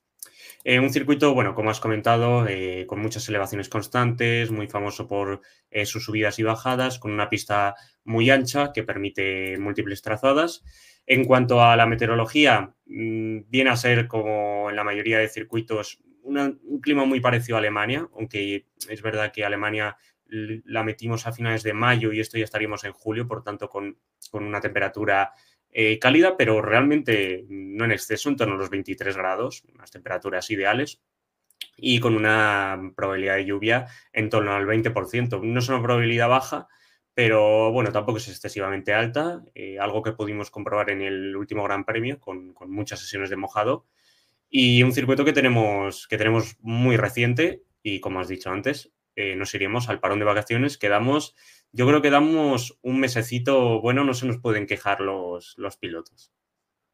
Un circuito, bueno, como has comentado, con muchas elevaciones constantes, muy famoso por sus subidas y bajadas, con una pista muy ancha que permite múltiples trazadas. En cuanto a la meteorología, viene a ser, como en la mayoría de circuitos, un clima muy parecido a Alemania, aunque es verdad que Alemania la metimos a finales de mayo y esto ya estaríamos en julio, por tanto con una temperatura cálida, pero realmente no en exceso, en torno a los 23 grados, unas temperaturas ideales, y con una probabilidad de lluvia en torno al 20%. No es una probabilidad baja, pero bueno, tampoco es excesivamente alta, algo que pudimos comprobar en el último Gran Premio con muchas sesiones de mojado, y un circuito que tenemos muy reciente y, como has dicho antes, nos iremos al parón de vacaciones, yo creo que damos un mesecito, bueno, no se nos pueden quejar los pilotos.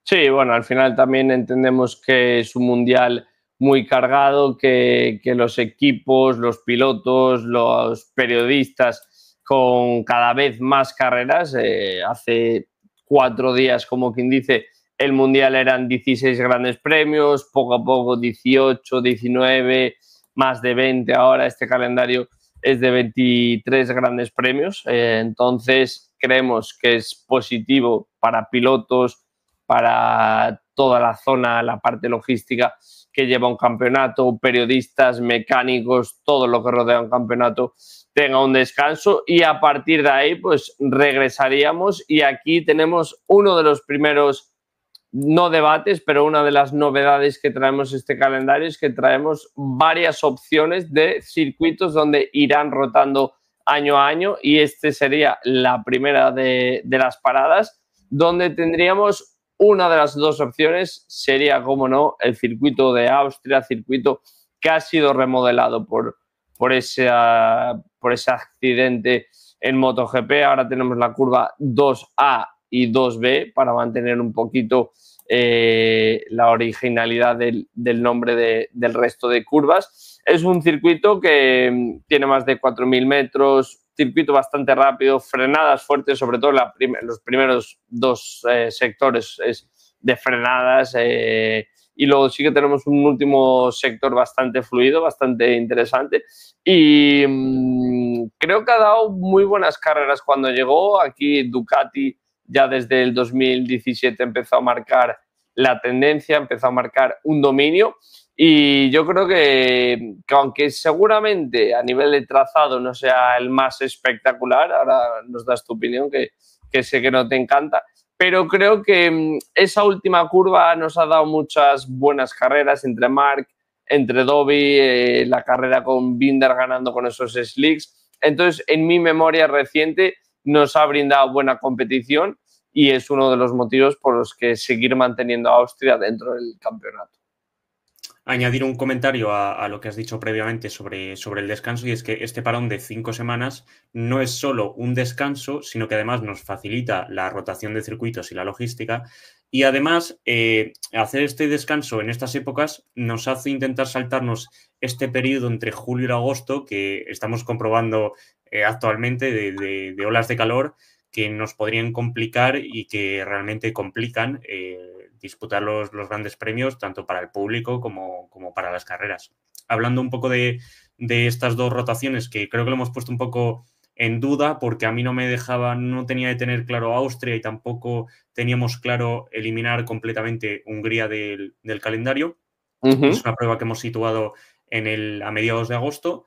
Sí, bueno, al final también entendemos que es un mundial muy cargado, que los equipos, los pilotos, los periodistas con cada vez más carreras. Hace 4 días, como quien dice, el mundial eran 16 grandes premios, poco a poco 18, 19, más de 20 ahora. Este calendario es de 23 grandes premios, entonces creemos que es positivo para pilotos, para toda la zona, la parte logística que lleva un campeonato, periodistas, mecánicos, todo lo que rodea un campeonato tenga un descanso, y a partir de ahí pues regresaríamos, y aquí tenemos uno de los primeros, no debates, pero una de las novedades que traemos este calendario es que traemos varias opciones de circuitos donde irán rotando año a año, y este sería la primera de las paradas, donde tendríamos una de las dos opciones, sería, como no, el circuito de Austria, circuito que ha sido remodelado por ese accidente en MotoGP. Ahora tenemos la curva 2A y 2B para mantener un poquito la originalidad del nombre del resto de curvas. Es un circuito que tiene más de 4.000 metros, circuito bastante rápido, frenadas fuertes, sobre todo los primeros dos sectores es de frenadas, y luego sí que tenemos un último sector bastante fluido, bastante interesante, y creo que ha dado muy buenas carreras cuando llegó. Aquí Ducati ya desde el 2017 empezó a marcar la tendencia, empezó a marcar un dominio, y yo creo que aunque seguramente a nivel de trazado no sea el más espectacular, ahora nos das tu opinión, que sé que no te encanta, pero creo que esa última curva nos ha dado muchas buenas carreras entre Marc, entre Dobby, la carrera con Binder ganando con esos slicks. Entonces, en mi memoria reciente nos ha brindado buena competición, y es uno de los motivos por los que seguir manteniendo a Austria dentro del campeonato. Añadir un comentario a lo que has dicho previamente sobre el descanso, y es que este parón de 5 semanas no es solo un descanso, sino que además nos facilita la rotación de circuitos y la logística, y además hacer este descanso en estas épocas nos hace intentar saltarnos este periodo entre julio y agosto que estamos comprobando actualmente de olas de calor que nos podrían complicar y que realmente complican disputar los grandes premios, tanto para el público como para las carreras. Hablando un poco de estas dos rotaciones, que creo que lo hemos puesto un poco en duda, porque a mí no tenía de tener claro Austria, y tampoco teníamos claro eliminar completamente Hungría del calendario. Es una prueba que hemos situado a mediados de agosto.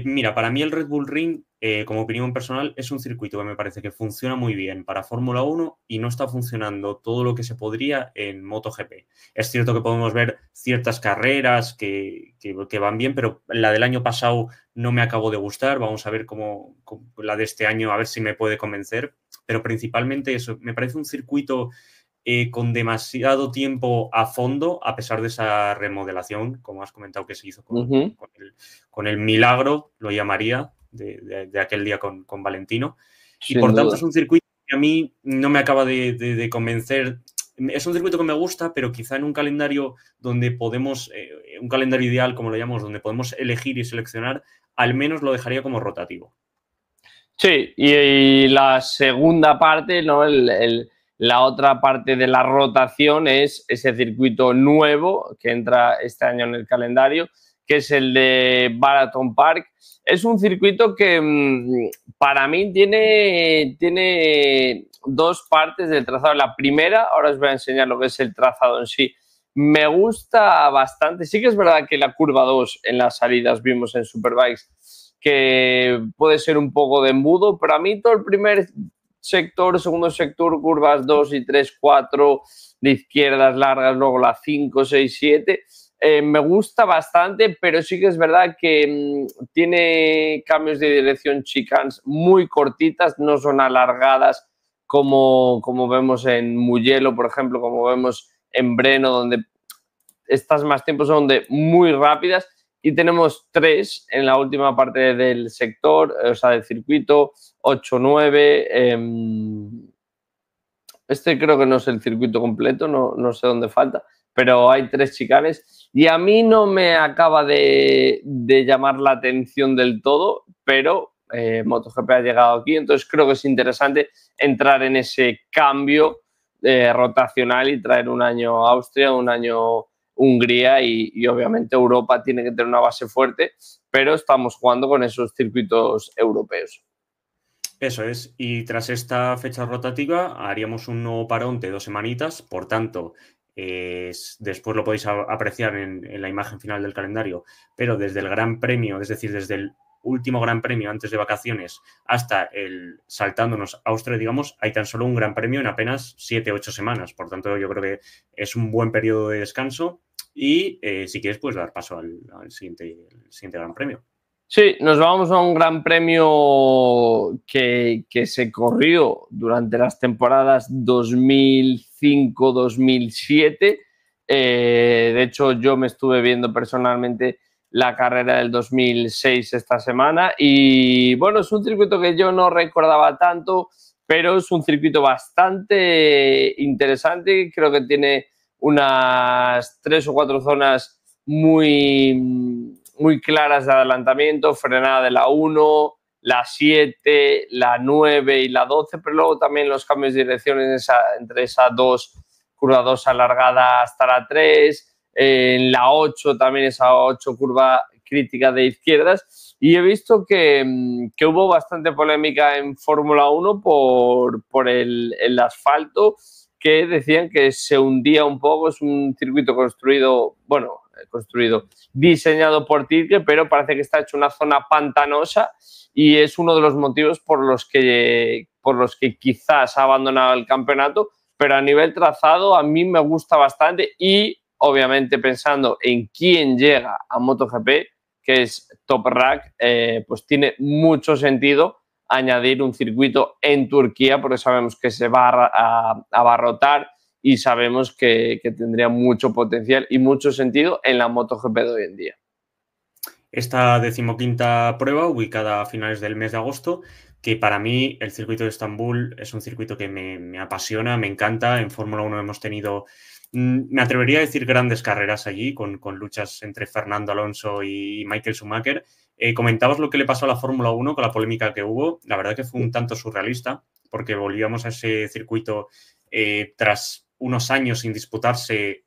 Mira, para mí el Red Bull Ring, como opinión personal, es un circuito que me parece que funciona muy bien para Fórmula 1 y no está funcionando todo lo que se podría en MotoGP. Es cierto que podemos ver ciertas carreras que van bien, pero la del año pasado no me acabó de gustar. Vamos a ver cómo la de este año, a ver si me puede convencer. Pero principalmente eso, me parece un circuito con demasiado tiempo a fondo, a pesar de esa remodelación, como has comentado, que se hizo con el milagro, lo llamaría, de aquel día con Valentino. Sin y por duda. tanto es un circuito que a mí no me acaba de convencer. Es un circuito que me gusta, pero quizá en un calendario donde podemos, un calendario ideal, como lo llamamos, donde podemos elegir y seleccionar, al menos lo dejaría como rotativo. Sí, y la segunda parte, ¿no? La otra parte de la rotación es ese circuito nuevo que entra este año en el calendario, que es el de Baraton Park. Es un circuito que para mí tiene dos partes del trazado. La primera, ahora os voy a enseñar lo que es el trazado en sí. Me gusta bastante. Sí que es verdad que la curva 2 en las salidas vimos en Superbikes que puede ser un poco de embudo, pero a mí todo el primer sector, segundo sector, curvas 2 y 3, 4, de izquierdas largas, luego la 5, 6, 7, me gusta bastante, pero sí que es verdad que tiene cambios de dirección chicanes muy cortitas, no son alargadas como vemos en Mugello, por ejemplo, como vemos en Breno, donde estas más tiempos son muy rápidas. Y tenemos 3 en la última parte del sector, o sea, del circuito, 8, 9. Este creo que no es el circuito completo, no sé dónde falta, pero hay 3 chicanes. Y a mí no me acaba de llamar la atención del todo, pero MotoGP ha llegado aquí, entonces creo que es interesante entrar en ese cambio rotacional y traer un año Austria, un año Hungría y obviamente Europa tiene que tener una base fuerte, pero estamos jugando con esos circuitos europeos. Eso es, y tras esta fecha rotativa haríamos un nuevo parón de 2 semanitas, por tanto, después lo podéis apreciar en la imagen final del calendario, pero desde el Gran Premio, es decir, desde el último Gran Premio antes de vacaciones hasta el saltándonos Austria, digamos, hay tan solo un Gran Premio en apenas 7-8 semanas, por tanto yo creo que es un buen periodo de descanso y si quieres puedes dar paso al siguiente Gran Premio. Sí, nos vamos a un Gran Premio que se corrió durante las temporadas 2005-2007. De hecho, yo me estuve viendo personalmente la carrera del 2006 esta semana y bueno, es un circuito que yo no recordaba tanto, pero es un circuito bastante interesante. Creo que tiene unas 3 o 4 zonas muy claras de adelantamiento, frenada de la 1, la 7, la 9 y la 12, pero luego también los cambios de dirección entre esa curva 2 alargada hasta la 3, en la 8 también esa 8 curva crítica de izquierdas, y he visto que hubo bastante polémica en Fórmula 1 por el asfalto, que decían que se hundía un poco. Es un circuito diseñado por Tirke, pero parece que está hecho una zona pantanosa y es uno de los motivos por los que quizás ha abandonado el campeonato, pero a nivel trazado a mí me gusta bastante y obviamente pensando en quién llega a MotoGP, que es Toprak, pues tiene mucho sentido añadir un circuito en Turquía, porque sabemos que se va a abarrotar y sabemos que tendría mucho potencial y mucho sentido en la MotoGP de hoy en día. Esta 15ª prueba, ubicada a finales del mes de agosto, que para mí el circuito de Estambul es un circuito que me apasiona, me encanta. En Fórmula 1 hemos tenido, me atrevería a decir, grandes carreras allí, con luchas entre Fernando Alonso y Michael Schumacher. Comentabas lo que le pasó a la Fórmula 1 con la polémica que hubo. La verdad que fue un tanto surrealista, porque volvíamos a ese circuito tras unos años sin disputarse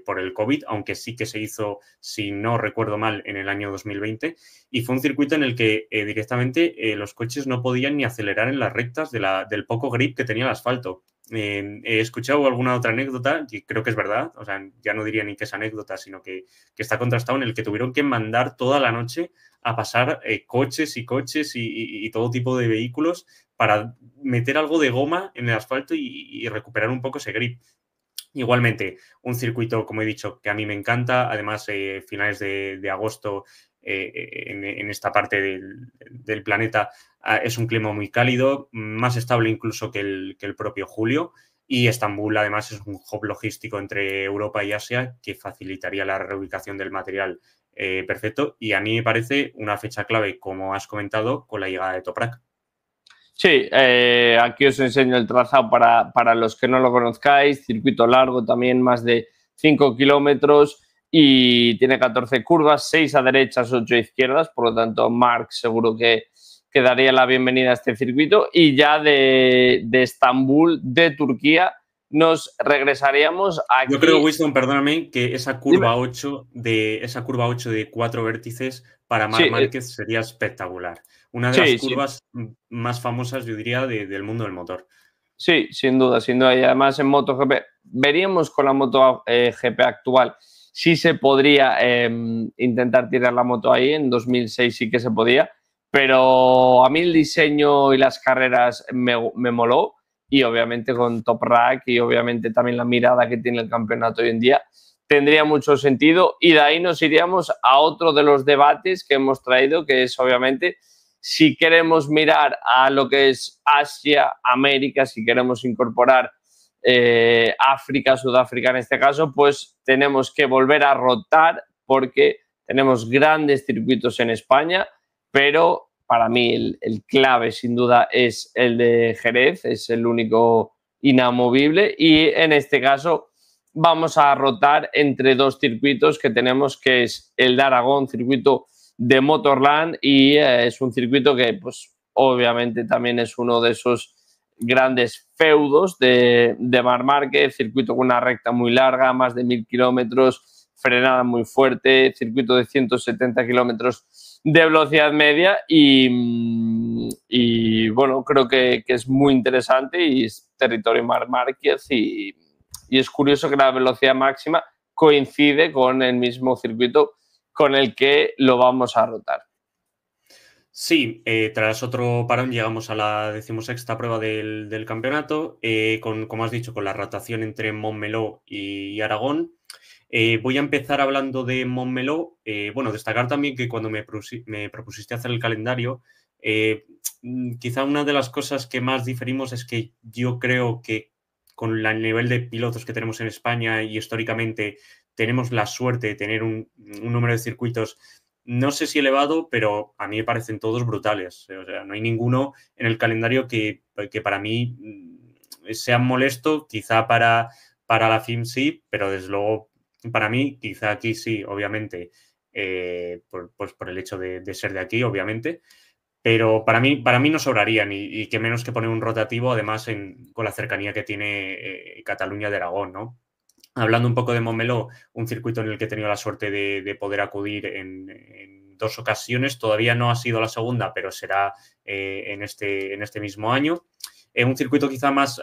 por el COVID, aunque sí que se hizo, si no recuerdo mal, en el año 2020, y fue un circuito en el que directamente los coches no podían ni acelerar en las rectas del poco grip que tenía el asfalto. He escuchado alguna otra anécdota, y creo que es verdad, o sea, ya no diría ni que es anécdota, sino que está contrastado, en el que tuvieron que mandar toda la noche a pasar coches y todo tipo de vehículos para meter algo de goma en el asfalto y recuperar un poco ese grip. Igualmente, un circuito, como he dicho, que a mí me encanta. Además, finales de agosto en esta parte del planeta es un clima muy cálido, más estable incluso que el propio julio. Y Estambul, además, es un hub logístico entre Europa y Asia que facilitaría la reubicación del material perfecto. Y a mí me parece una fecha clave, como has comentado, con la llegada de Toprak. Sí, aquí os enseño el trazado para los que no lo conozcáis. Circuito largo también, más de 5 kilómetros y tiene 14 curvas, 6 a derechas, 8 a izquierdas. Por lo tanto, Marc seguro que daría la bienvenida a este circuito. Y ya de Estambul, de Turquía, nos regresaríamos aquí. Yo creo, Winston, perdóname, que esa curva 8 de 4 vértices para Marc Márquez sería espectacular. Una de las curvas más famosas, yo diría, del mundo del motor. Sí, sin duda, sin duda. Y además en MotoGP, veríamos con la MotoGP actual si se podría intentar tirar la moto ahí. En 2006 sí que se podía, pero a mí el diseño y las carreras me moló, y obviamente con Toprak y obviamente también la mirada que tiene el campeonato hoy en día tendría mucho sentido. Y de ahí nos iríamos a otro de los debates que hemos traído, que es obviamente si queremos mirar a lo que es Asia, América, si queremos incorporar África, Sudáfrica en este caso, pues tenemos que volver a rotar, porque tenemos grandes circuitos en España, pero para mí el clave sin duda es el de Jerez, es el único inamovible, y en este caso vamos a rotar entre 2 circuitos que tenemos, que es el de Aragón, circuito de Motorland, y es un circuito que pues obviamente también es uno de esos grandes feudos de Marc Márquez, circuito con una recta muy larga, más de 1000 kilómetros, frenada muy fuerte, circuito de 170 kilómetros de velocidad media y bueno, creo que es muy interesante y es territorio Marc Márquez y es curioso que la velocidad máxima coincide con el mismo circuito con el que lo vamos a rotar. Sí, tras otro parón llegamos a la 16ª prueba del campeonato, como has dicho, con la rotación entre Montmeló y Aragón. Voy a empezar hablando de Montmeló. Bueno, destacar también que cuando me propusiste hacer el calendario, quizá una de las cosas que más diferimos es que yo creo que con el nivel de pilotos que tenemos en España y históricamente tenemos la suerte de tener un número de circuitos, no sé si elevado, pero a mí me parecen todos brutales. O sea, no hay ninguno en el calendario que para mí sea molesto, quizá para la FIM sí, pero desde luego para mí, quizá aquí sí, obviamente, por el hecho de ser de aquí, obviamente. Pero para mí no sobrarían y que menos que poner un rotativo, además con la cercanía que tiene Cataluña de Aragón, ¿no? Hablando un poco de Montmeló, un circuito en el que he tenido la suerte de poder acudir en 2 ocasiones. Todavía no ha sido la segunda, pero será en este mismo año. Un circuito quizá más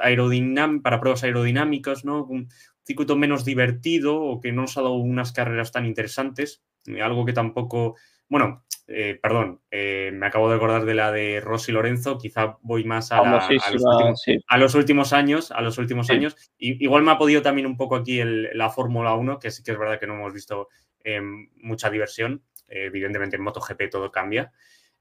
para pruebas aerodinámicas, ¿no? Un circuito menos divertido o que no nos ha dado unas carreras tan interesantes. Algo que tampoco... Bueno, perdón, me acabo de acordar de la de Rossi Lorenzo, quizá voy más a los últimos años. Igual me ha podido también un poco aquí la Fórmula 1, que sí que es verdad que no hemos visto mucha diversión. Evidentemente en MotoGP todo cambia.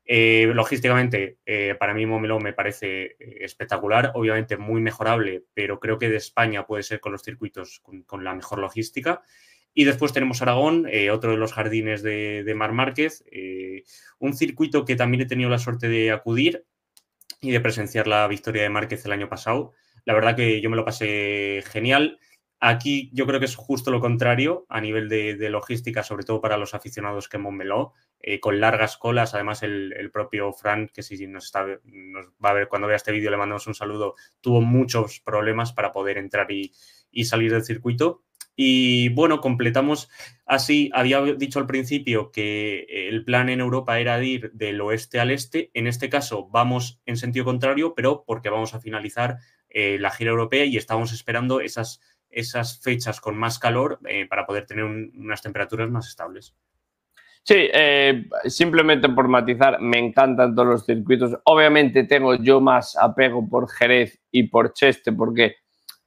Logísticamente, para mí Montmeló me parece espectacular, obviamente muy mejorable, pero creo que de España puede ser con los circuitos con la mejor logística. Y después tenemos Aragón, otro de los jardines de Marc Márquez, un circuito que también he tenido la suerte de acudir y de presenciar la victoria de Márquez el año pasado. La verdad que yo me lo pasé genial. Aquí yo creo que es justo lo contrario a nivel de logística, sobre todo para los aficionados que en Montmeló, con largas colas. Además, el propio Fran, que si nos va a ver cuando vea este vídeo, le mandamos un saludo, tuvo muchos problemas para poder entrar y salir del circuito. Y bueno, completamos así. Había dicho al principio que el plan en Europa era de ir del oeste al este. En este caso vamos en sentido contrario, pero porque vamos a finalizar la gira europea y estamos esperando esas fechas con más calor para poder tener unas temperaturas más estables. Sí, simplemente por matizar, me encantan todos los circuitos. Obviamente tengo yo más apego por Jerez y por Cheste porque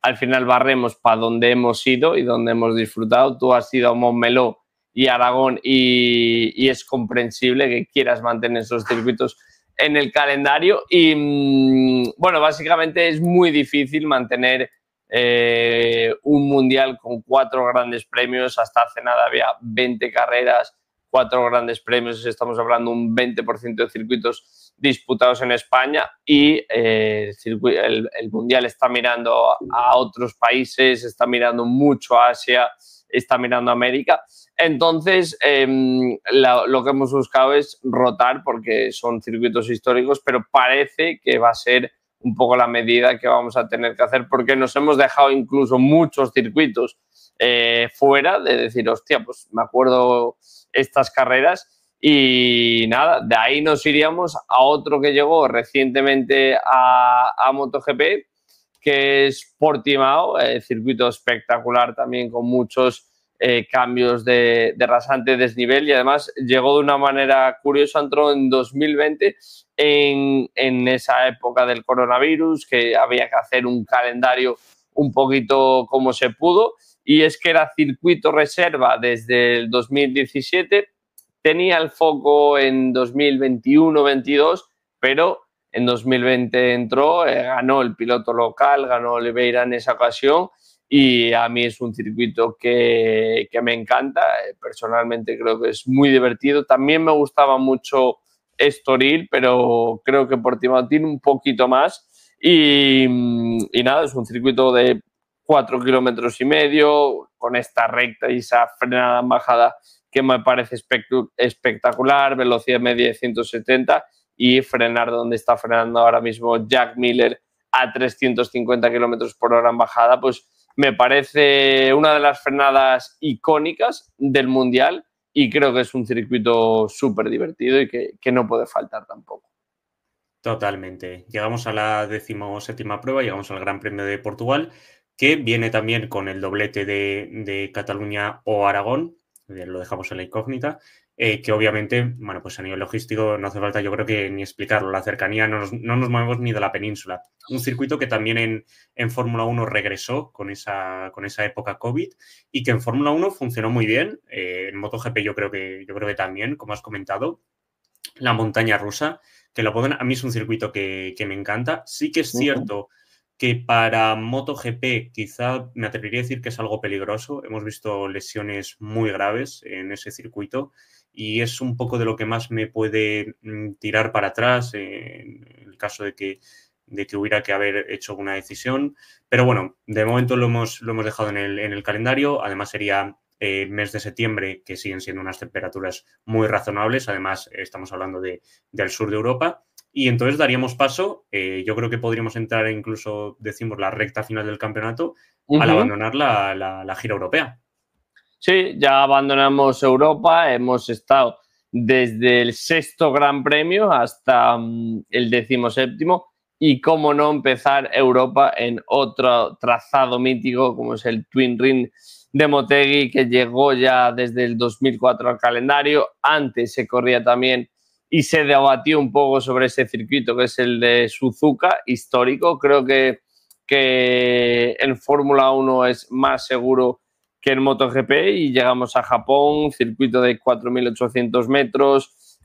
al final barremos para donde hemos ido y donde hemos disfrutado. Tú has ido a Montmeló y Aragón y es comprensible que quieras mantener esos circuitos en el calendario y bueno, básicamente es muy difícil mantener un mundial con 4 grandes premios. Hasta hace nada había 20 carreras, 4 grandes premios, estamos hablando de un 20% de circuitos disputados en España y el mundial está mirando a otros países, está mirando mucho a Asia, está mirando a América. Entonces, lo que hemos buscado es rotar porque son circuitos históricos, pero parece que va a ser un poco la medida que vamos a tener que hacer porque nos hemos dejado incluso muchos circuitos fuera de decir, hostia, pues me acuerdo estas carreras y nada, de ahí nos iríamos a otro que llegó recientemente a MotoGP, que es Portimao, circuito espectacular también con muchos cambios de rasante desnivel y además llegó de una manera curiosa, entró en 2020 en esa época del coronavirus, que había que hacer un calendario un poquito como se pudo y es que era circuito reserva desde el 2017, tenía el foco en 2021-22, pero en 2020 entró, ganó el piloto local, ganó Oliveira en esa ocasión y a mí es un circuito que me encanta. Personalmente creo que es muy divertido. También me gustaba mucho Estoril, pero creo que Portimao tiene un poquito más y nada, es un circuito de 4,5 kilómetros con esta recta y esa frenada en bajada que me parece espectacular, velocidad media de 170 y frenar donde está frenando ahora mismo Jack Miller a 350 kilómetros por hora en bajada, pues me parece una de las frenadas icónicas del Mundial y creo que es un circuito súper divertido y que no puede faltar tampoco. Totalmente. Llegamos a la 17ª prueba, llegamos al Gran Premio de Portugal, que viene también con el doblete de Cataluña o Aragón, lo dejamos en la incógnita, que obviamente, bueno, pues a nivel logístico no hace falta yo creo que ni explicarlo, la cercanía no nos movemos ni de la península. Un circuito que también en Fórmula 1 regresó con esa época COVID y que en Fórmula 1 funcionó muy bien, en MotoGP yo creo que también, como has comentado, la montaña rusa, que lo ponen, a mí es un circuito que me encanta. Sí que es cierto que para MotoGP quizá me atrevería a decir que es algo peligroso. Hemos visto lesiones muy graves en ese circuito y es un poco de lo que más me puede tirar para atrás en el caso de que hubiera que haber hecho una decisión. Pero bueno, de momento lo hemos dejado en el calendario. Además sería mes de septiembre, que siguen siendo unas temperaturas muy razonables. Además, estamos hablando del sur de Europa. Y entonces daríamos paso, yo creo que podríamos entrar incluso, decimos, la recta final del campeonato al abandonar la gira europea. Sí, ya abandonamos Europa, hemos estado desde el 6º Gran Premio hasta el 17º y cómo no empezar Europa en otro trazado mítico como es el Twin Ring de Motegi, que llegó ya desde el 2004 al calendario. Antes se corría también y se debatió un poco sobre ese circuito que es el de Suzuka, histórico. Creo que en Fórmula 1 es más seguro que en MotoGP y llegamos a Japón, circuito de 4.800 metros,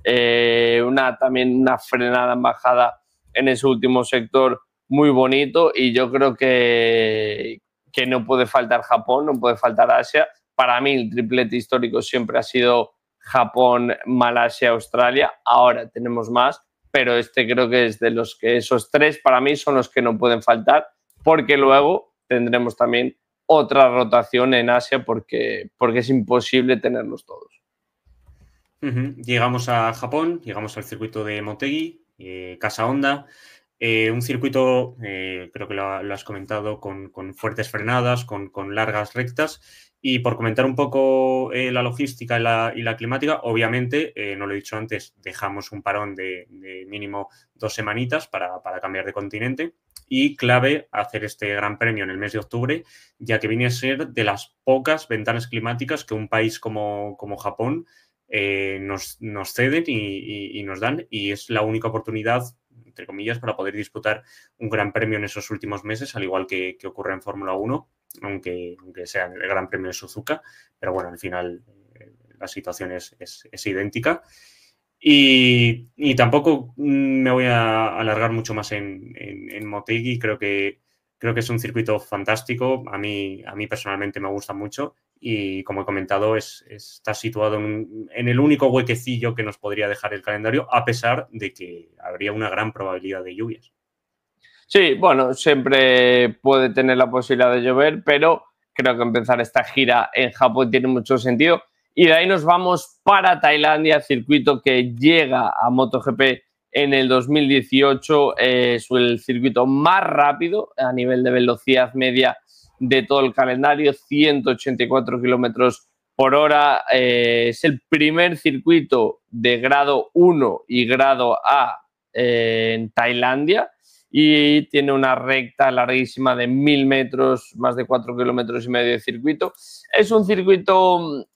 también una frenada en bajada en ese último sector muy bonito y yo creo que no puede faltar Japón, no puede faltar Asia. Para mí el triplete histórico siempre ha sido Japón, Malasia, Australia. Ahora tenemos más, pero creo que es de los que esos tres para mí son los que no pueden faltar, porque luego tendremos también otra rotación en Asia porque es imposible tenerlos todos. Llegamos a Japón, llegamos al circuito de Motegi, Casa Honda, un circuito, creo que lo has comentado, con fuertes frenadas, con largas rectas. Y por comentar un poco la logística y la climática, obviamente, no lo he dicho antes, dejamos un parón de mínimo 2 semanitas para cambiar de continente. Y clave hacer este gran premio en el mes de octubre, ya que viene a ser de las pocas ventanas climáticas que un país como Japón nos ceden y nos dan. Y es la única oportunidad, entre comillas, para poder disputar un gran premio en esos últimos meses, al igual que ocurre en Fórmula 1, aunque sea el Gran Premio de Suzuka. Pero bueno, al final la situación es idéntica. Y tampoco me voy a alargar mucho más en Motegi. Creo que es un circuito fantástico. A mí personalmente me gusta mucho. Y como he comentado, está situado en el único huequecillo que nos podría dejar el calendario, a pesar de que habría una gran probabilidad de lluvias. Sí, bueno, siempre puede tener la posibilidad de llover, pero creo que empezar esta gira en Japón tiene mucho sentido. Y de ahí nos vamos para Tailandia, circuito que llega a MotoGP en el 2018. Es el circuito más rápido a nivel de velocidad media de todo el calendario, 184 kilómetros por hora. Es el primer circuito de grado 1 y grado A en Tailandia y tiene una recta larguísima de 1.000 metros, más de 4,5 kilómetros de circuito. Es un circuito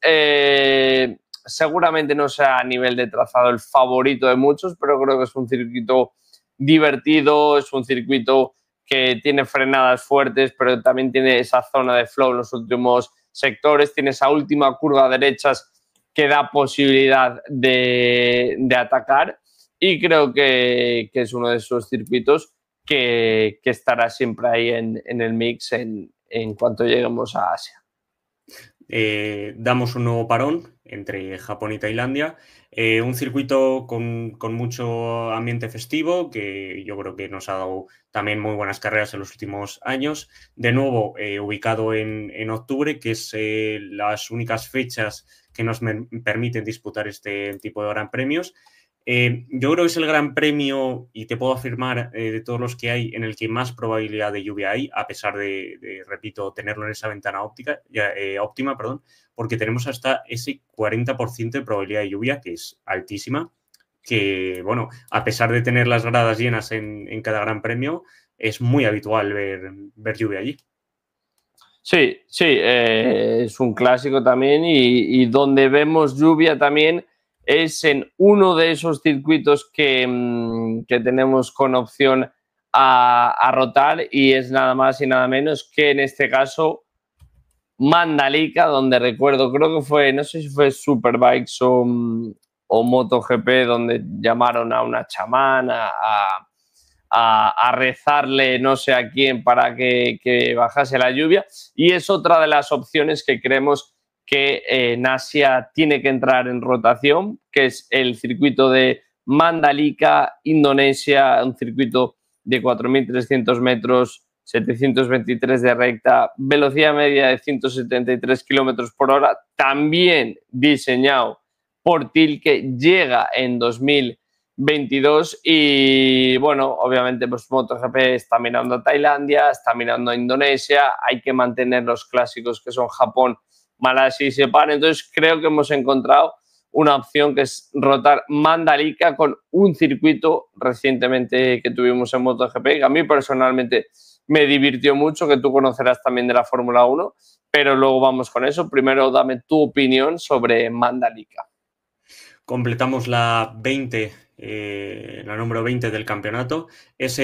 seguramente no sea a nivel de trazado el favorito de muchos, pero creo que es un circuito divertido, es un circuito que tiene frenadas fuertes, pero también tiene esa zona de flow en los últimos sectores, tiene esa última curva a derechas que da posibilidad de atacar y creo que es uno de esos circuitos que estará siempre ahí en el mix en cuanto lleguemos a Asia. Damos un nuevo parón entre Japón y Tailandia, un circuito con mucho ambiente festivo que yo creo que nos ha dado también muy buenas carreras en los últimos años. De nuevo, ubicado en octubre, que es las únicas fechas que nos permiten disputar este tipo de gran premios. Yo creo que es el gran premio, y te puedo afirmar, de todos los que hay, en el que más probabilidad de lluvia hay, a pesar de repito, tenerlo en esa ventana óptima, porque tenemos hasta ese 40% de probabilidad de lluvia, que es altísima, que, bueno, a pesar de tener las gradas llenas en cada gran premio, es muy habitual ver lluvia allí. Sí, sí, es un clásico también y donde vemos lluvia también es en uno de esos circuitos que tenemos con opción a rotar y es nada más y nada menos que en este caso Mandalika, donde recuerdo, creo que fue, no sé si fue Superbikes o MotoGP, donde llamaron a una chamana a rezarle no sé a quién para que bajase la lluvia. Y es otra de las opciones que creemos que en Asia tiene que entrar en rotación, que es el circuito de Mandalika, Indonesia, un circuito de 4.300 metros, 723 de recta, velocidad media de 173 kilómetros por hora, también diseñado por Tilke, llega en 2022 y bueno, obviamente pues MotoGP está mirando a Tailandia, está mirando a Indonesia, hay que mantener los clásicos que son Japón, Malasia y Sepang, entonces creo que hemos encontrado una opción que es rotar Mandalika con un circuito recientemente que tuvimos en MotoGP, que a mí personalmente me divirtió mucho, que tú conocerás también de la Fórmula 1, pero luego vamos con eso. Primero dame tu opinión sobre Mandalika. Completamos la 20, la número 20 del campeonato. Es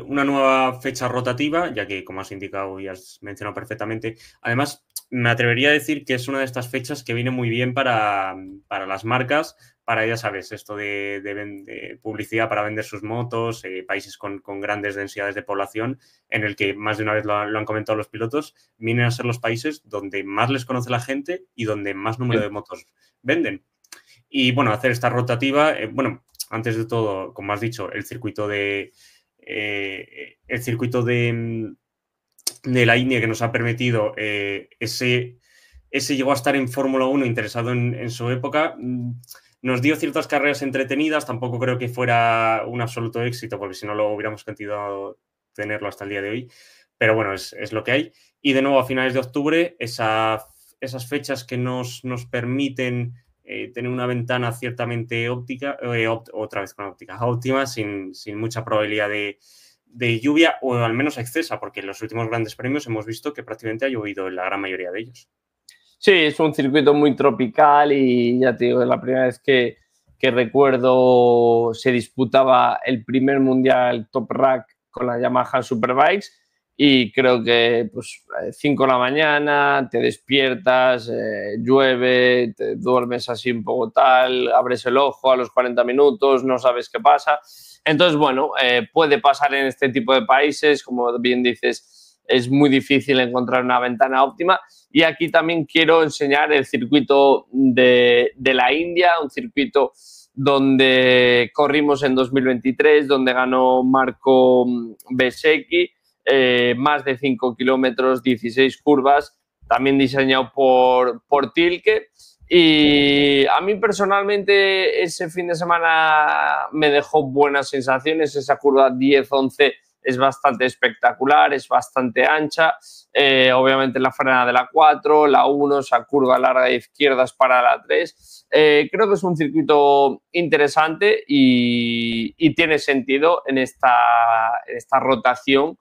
una nueva fecha rotativa, ya que, como has indicado y has mencionado perfectamente, además me atrevería a decir que es una de estas fechas que viene muy bien para las marcas, para, ya sabes, esto de publicidad para vender sus motos, países con grandes densidades de población, en el que más de una vez lo han comentado los pilotos, vienen a ser los países donde más les conoce la gente y donde más número de motos venden. Y bueno, hacer esta rotativa, bueno, antes de todo, como has dicho, el circuito de la India que nos ha permitido ese llegó a estar en Fórmula 1 interesado en su época. Nos dio ciertas carreras entretenidas, tampoco creo que fuera un absoluto éxito, porque si no lo hubiéramos continuado tenerlo hasta el día de hoy. Pero bueno, es lo que hay. Y de nuevo, a finales de octubre, esas fechas que nos permiten tener una ventana ciertamente óptica, otra vez con óptica óptima, sin mucha probabilidad de lluvia o al menos excesa, porque en los últimos grandes premios hemos visto que prácticamente ha llovido en la gran mayoría de ellos. Sí, es un circuito muy tropical y ya te digo, la primera vez que recuerdo se disputaba el primer mundial Top Rack con la Yamaha Superbikes y creo que pues 5 de la mañana, te despiertas, llueve, te duermes así un poco tal, abres el ojo a los 40 minutos, no sabes qué pasa. Entonces, bueno, puede pasar en este tipo de países, como bien dices, es muy difícil encontrar una ventana óptima. Y aquí también quiero enseñar el circuito de la India, un circuito donde corrimos en 2023, donde ganó Marco Bezzecchi, más de 5 kilómetros, 16 curvas, también diseñado por Tilke. Y a mí personalmente ese fin de semana me dejó buenas sensaciones, esa curva 10-11 es bastante espectacular, es bastante ancha, obviamente la frenada de la 4, la 1, esa curva larga de izquierdas para la 3. Creo que es un circuito interesante y tiene sentido en esta rotación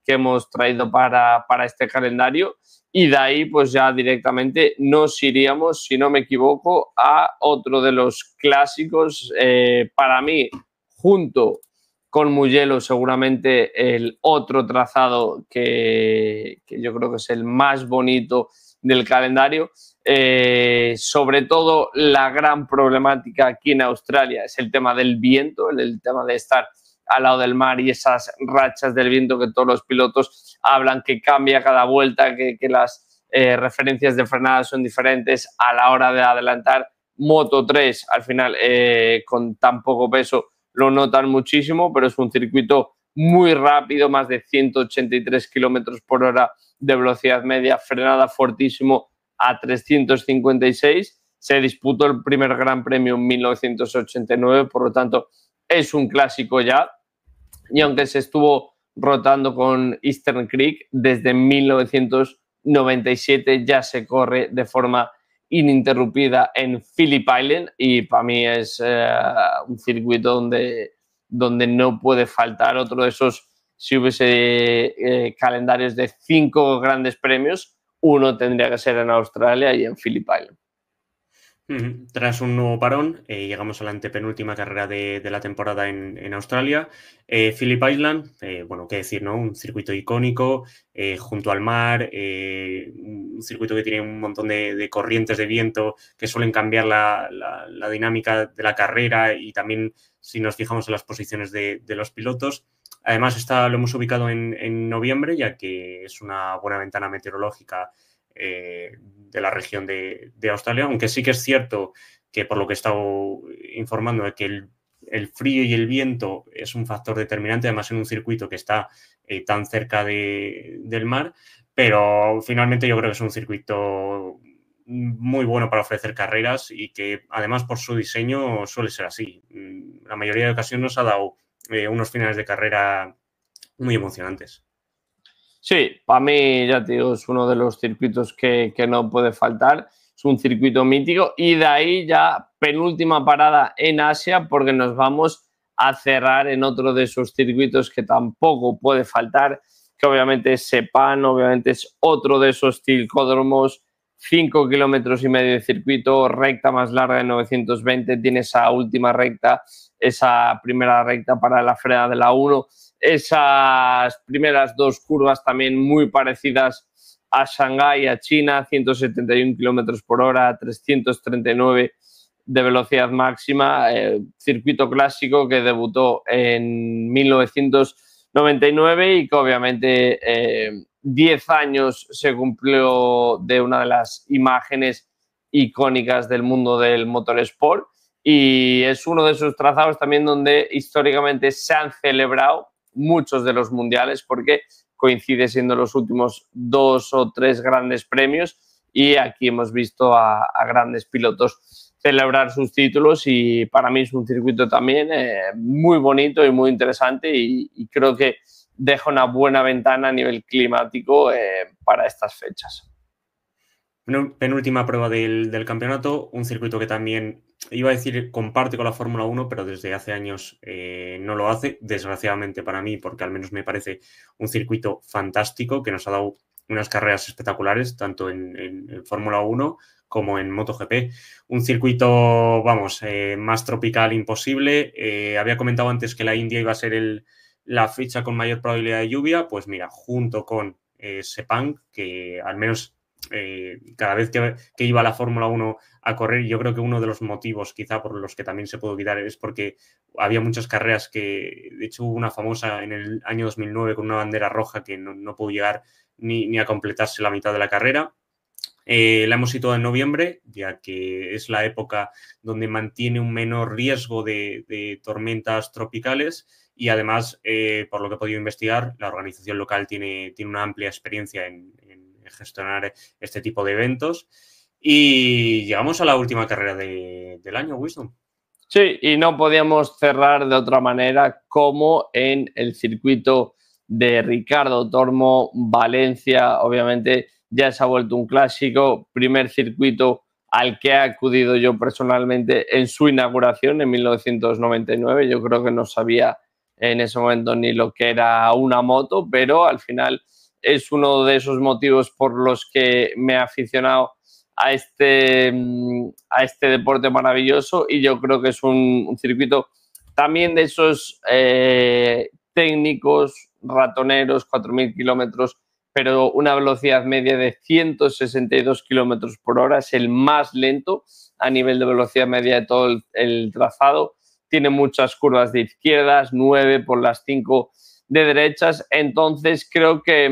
que hemos traído para este calendario. Y de ahí, pues ya directamente nos iríamos, si no me equivoco, a otro de los clásicos. Para mí, junto con Mugello, seguramente el otro trazado que yo creo que es el más bonito del calendario. Sobre todo, la gran problemática aquí en Australia es el tema del viento, el tema de estar al lado del mar y esas rachas del viento que todos los pilotos hablan que cambia cada vuelta, que las referencias de frenada son diferentes a la hora de adelantar. Moto 3, al final, con tan poco peso, lo notan muchísimo, pero es un circuito muy rápido, más de 183 kilómetros por hora de velocidad media, frenada fortísimo a 356 se disputó el primer Gran Premio en 1989, por lo tanto es un clásico ya. Y aunque se estuvo rotando con Eastern Creek, desde 1997 ya se corre de forma ininterrumpida en Phillip Island, y para mí es un circuito donde no puede faltar otro de esos. Si hubiese calendarios de 5 grandes premios, uno tendría que ser en Australia y en Phillip Island. Tras un nuevo parón, llegamos a la antepenúltima carrera de la temporada en Australia. Phillip Island, bueno, qué decir, ¿no? Un circuito icónico, junto al mar, un circuito que tiene un montón de corrientes de viento que suelen cambiar la dinámica de la carrera, y también si nos fijamos en las posiciones de los pilotos. Además, lo hemos ubicado en noviembre, ya que es una buena ventana meteorológica de la región de Australia, aunque sí que es cierto que, por lo que he estado informando, es que el frío y el viento es un factor determinante, además en un circuito que está tan cerca del mar, pero finalmente yo creo que es un circuito muy bueno para ofrecer carreras, y que además por su diseño suele ser así. La mayoría de ocasiones nos ha dado unos finales de carrera muy emocionantes. Sí, para mí, ya te digo, es uno de los circuitos que no puede faltar. Es un circuito mítico, y de ahí ya penúltima parada en Asia, porque nos vamos a cerrar en otro de esos circuitos que tampoco puede faltar, que obviamente es Sepang, obviamente es otro de esos circódromos, 5 kilómetros y medio de circuito, recta más larga de 920, tiene esa última recta, esa primera recta para la frenada de la 1, esas primeras 2 curvas también muy parecidas a Shanghái, a China, 171 kilómetros por hora, 339 de velocidad máxima, circuito clásico que debutó en 1999 y que obviamente 10 años se cumplió de una de las imágenes icónicas del mundo del motorsport, y es uno de esos trazados también donde históricamente se han celebrado muchos de los mundiales, porque coincide siendo los últimos 2 o 3 grandes premios, y aquí hemos visto a grandes pilotos celebrar sus títulos, y para mí es un circuito también muy bonito y muy interesante, y creo que deja una buena ventana a nivel climático para estas fechas. Penúltima prueba del campeonato, un circuito que también, iba a decir, comparte con la Fórmula 1, pero desde hace años no lo hace, desgraciadamente para mí, porque al menos me parece un circuito fantástico que nos ha dado unas carreras espectaculares, tanto en Fórmula 1 como en MotoGP. Un circuito, vamos, más tropical imposible. Había comentado antes que la India iba a ser la fecha con mayor probabilidad de lluvia. Pues mira, junto con Sepang, que al menos cada vez que iba la Fórmula 1 a correr, yo creo que uno de los motivos quizá por los que también se puede quitar es porque había muchas carreras que, de hecho, hubo una famosa en el año 2009 con una bandera roja que no pudo llegar ni a completarse la mitad de la carrera. La hemos situado en noviembre, ya que es la época donde mantiene un menor riesgo de tormentas tropicales, y además, por lo que he podido investigar, la organización local tiene una amplia experiencia en gestionar este tipo de eventos. Y llegamos a la última carrera del año, Wisdom. Sí, y no podíamos cerrar de otra manera como en el circuito de Ricardo Tormo, Valencia. Obviamente ya se ha vuelto un clásico, primer circuito al que he acudido yo personalmente en su inauguración en 1999. Yo creo que no sabía en ese momento ni lo que era una moto, pero al final es uno de esos motivos por los que me he aficionado a este deporte maravilloso, y yo creo que es un circuito también de esos técnicos, ratoneros, 4.000 kilómetros, pero una velocidad media de 162 kilómetros por hora, es el más lento a nivel de velocidad media de todo el trazado. Tiene muchas curvas de izquierdas, 9 por las 5 de derechas, entonces creo que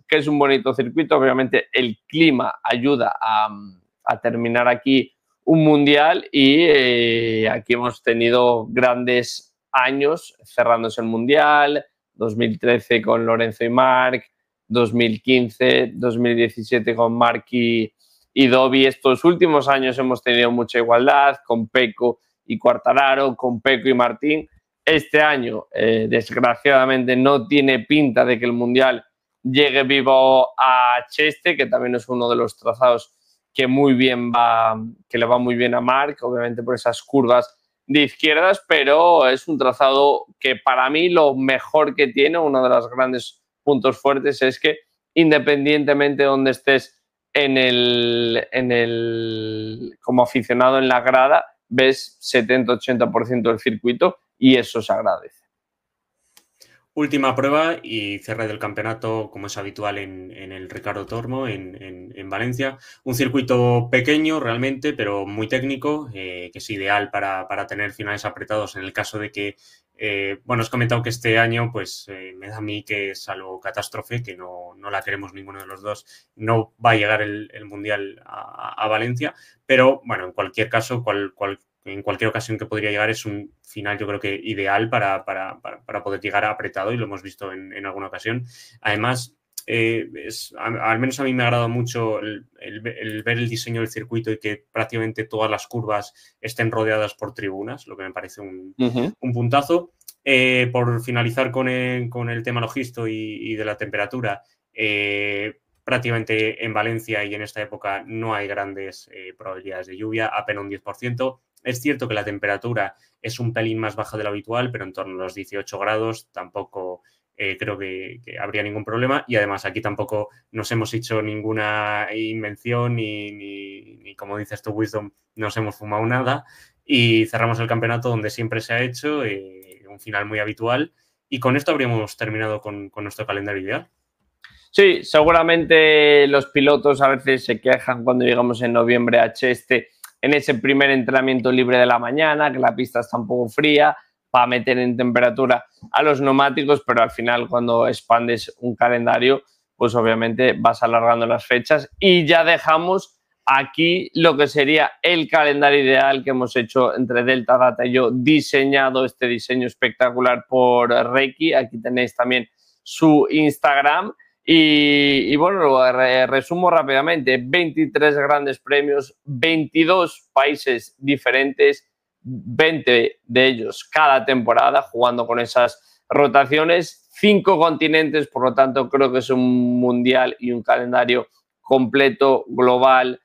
es un bonito circuito. Obviamente el clima ayuda a terminar aquí un mundial, y aquí hemos tenido grandes años cerrándose el mundial, 2013 con Lorenzo y Marc, 2015, 2017 con Marc y y Dovi. Estos últimos años hemos tenido mucha igualdad con Pecco y Quartararo, con Pecco y Martín. Este año, desgraciadamente, no tiene pinta de que el Mundial llegue vivo a Cheste, que también es uno de los trazados que le va muy bien a Marc, obviamente por esas curvas de izquierdas, pero es un trazado que para mí lo mejor que tiene, uno de los grandes puntos fuertes, es que independientemente de donde estés como aficionado en la grada, ves 70-80% del circuito y eso se agradece. Última prueba y cierre del campeonato, como es habitual en el Ricardo Tormo, en Valencia. Un circuito pequeño realmente, pero muy técnico, que es ideal para tener finales apretados en el caso de que, bueno, os he comentado que este año, pues me da a mí que, salvo catástrofe, que no la queremos ninguno de los dos, no va a llegar el Mundial a Valencia, pero bueno, en cualquier caso, en cualquier ocasión que podría llegar es un final, yo creo que ideal para poder llegar apretado, y lo hemos visto en alguna ocasión. Además, al menos a mí me ha agradado mucho el ver el diseño del circuito y que prácticamente todas las curvas estén rodeadas por tribunas, lo que me parece un puntazo. Por finalizar con el tema logístico y de la temperatura, prácticamente en Valencia y en esta época no hay grandes probabilidades de lluvia, apenas un 10%. Es cierto que la temperatura es un pelín más baja de lo habitual, pero en torno a los 18 grados tampoco creo que habría ningún problema. Y además aquí tampoco nos hemos hecho ninguna invención ni como dices tú, Wisdom, nos hemos fumado nada. Y cerramos el campeonato donde siempre se ha hecho, un final muy habitual. Y con esto habríamos terminado con nuestro calendario ideal. Sí, seguramente los pilotos a veces se quejan cuando llegamos en noviembre a Cheste, en ese primer entrenamiento libre de la mañana, que la pista está un poco fría, para meter en temperatura a los neumáticos, pero al final cuando expandes un calendario, pues obviamente vas alargando las fechas y ya dejamos aquí lo que sería el calendario ideal que hemos hecho entre Delta Data y yo, diseñado este diseño espectacular por Reiki. Aquí tenéis también su Instagram. Y bueno, lo resumo rápidamente: 23 grandes premios, 22 países diferentes, 20 de ellos cada temporada, jugando con esas rotaciones, 5 continentes, por lo tanto creo que es un mundial y un calendario completo, global,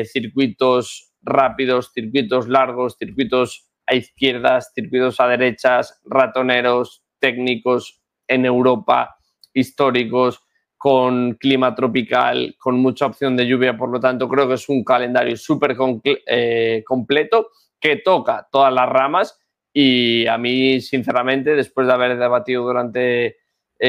circuitos rápidos, circuitos largos, circuitos a izquierdas, circuitos a derechas, ratoneros, técnicos en Europa, históricos, con clima tropical, con mucha opción de lluvia. Por lo tanto, creo que es un calendario súper completo que toca todas las ramas, y a mí, sinceramente, después de haber debatido durante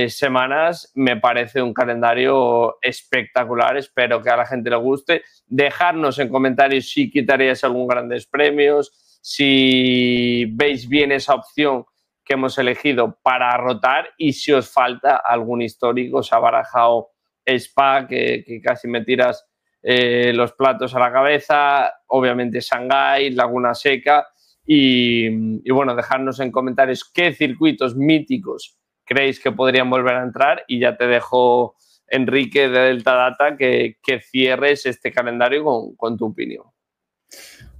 semanas, me parece un calendario espectacular. Espero que a la gente le guste. Dejadnos en comentarios si quitaríais algún grandes premios, si veis bien esa opción que hemos elegido para rotar, y si os falta algún histórico. Se ha barajado Spa, que casi me tiras los platos a la cabeza, obviamente Shanghái, Laguna Seca, y bueno, dejadnos en comentarios qué circuitos míticos creéis que podrían volver a entrar, y ya te dejo, Enrique de Delta Data, que cierres este calendario con tu opinión.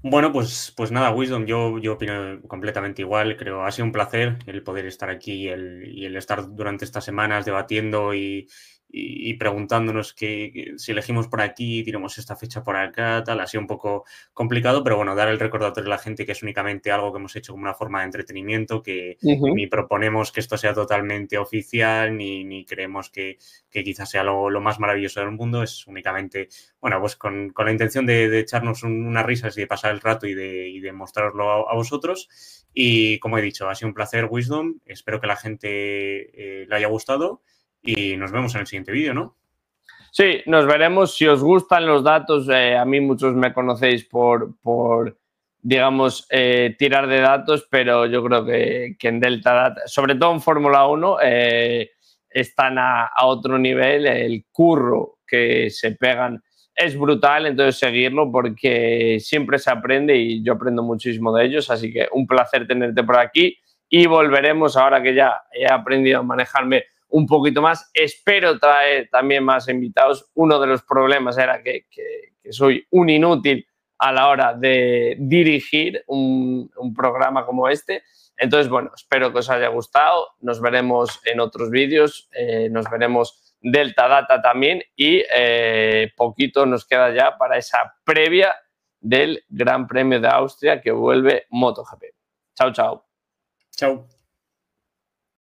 Bueno, pues nada, Wisdom, yo opino completamente igual. Creo ha sido un placer el poder estar aquí y el estar durante estas semanas debatiendo y preguntándonos si elegimos por aquí, tiramos esta fecha por acá, tal. Ha sido un poco complicado, pero bueno, dar el recordatorio a la gente que es únicamente algo que hemos hecho como una forma de entretenimiento, que ni proponemos que esto sea totalmente oficial, ni creemos que quizás sea lo más maravilloso del mundo. Es únicamente, bueno, pues con la intención de echarnos unas risas y de pasar el rato y de mostrarlo a vosotros. Y como he dicho, ha sido un placer, Wisdom. Espero que a la gente le haya gustado y nos vemos en el siguiente vídeo, ¿no? Sí, nos veremos. Si os gustan los datos, a mí muchos me conocéis por digamos, tirar de datos, pero yo creo que en Delta Data, sobre todo en Fórmula 1, están a otro nivel. El curro que se pegan es brutal, entonces seguirlo, porque siempre se aprende y yo aprendo muchísimo de ellos. Así que un placer tenerte por aquí, y volveremos ahora que ya he aprendido a manejarme un poquito más. Espero traer también más invitados. Uno de los problemas era que soy un inútil a la hora de dirigir un programa como este. Entonces, bueno, espero que os haya gustado. Nos veremos en otros vídeos. Nos veremos Delta Data también. Y poquito nos queda ya para esa previa del Gran Premio de Austria que vuelve MotoGP. Chao, chao. Chao.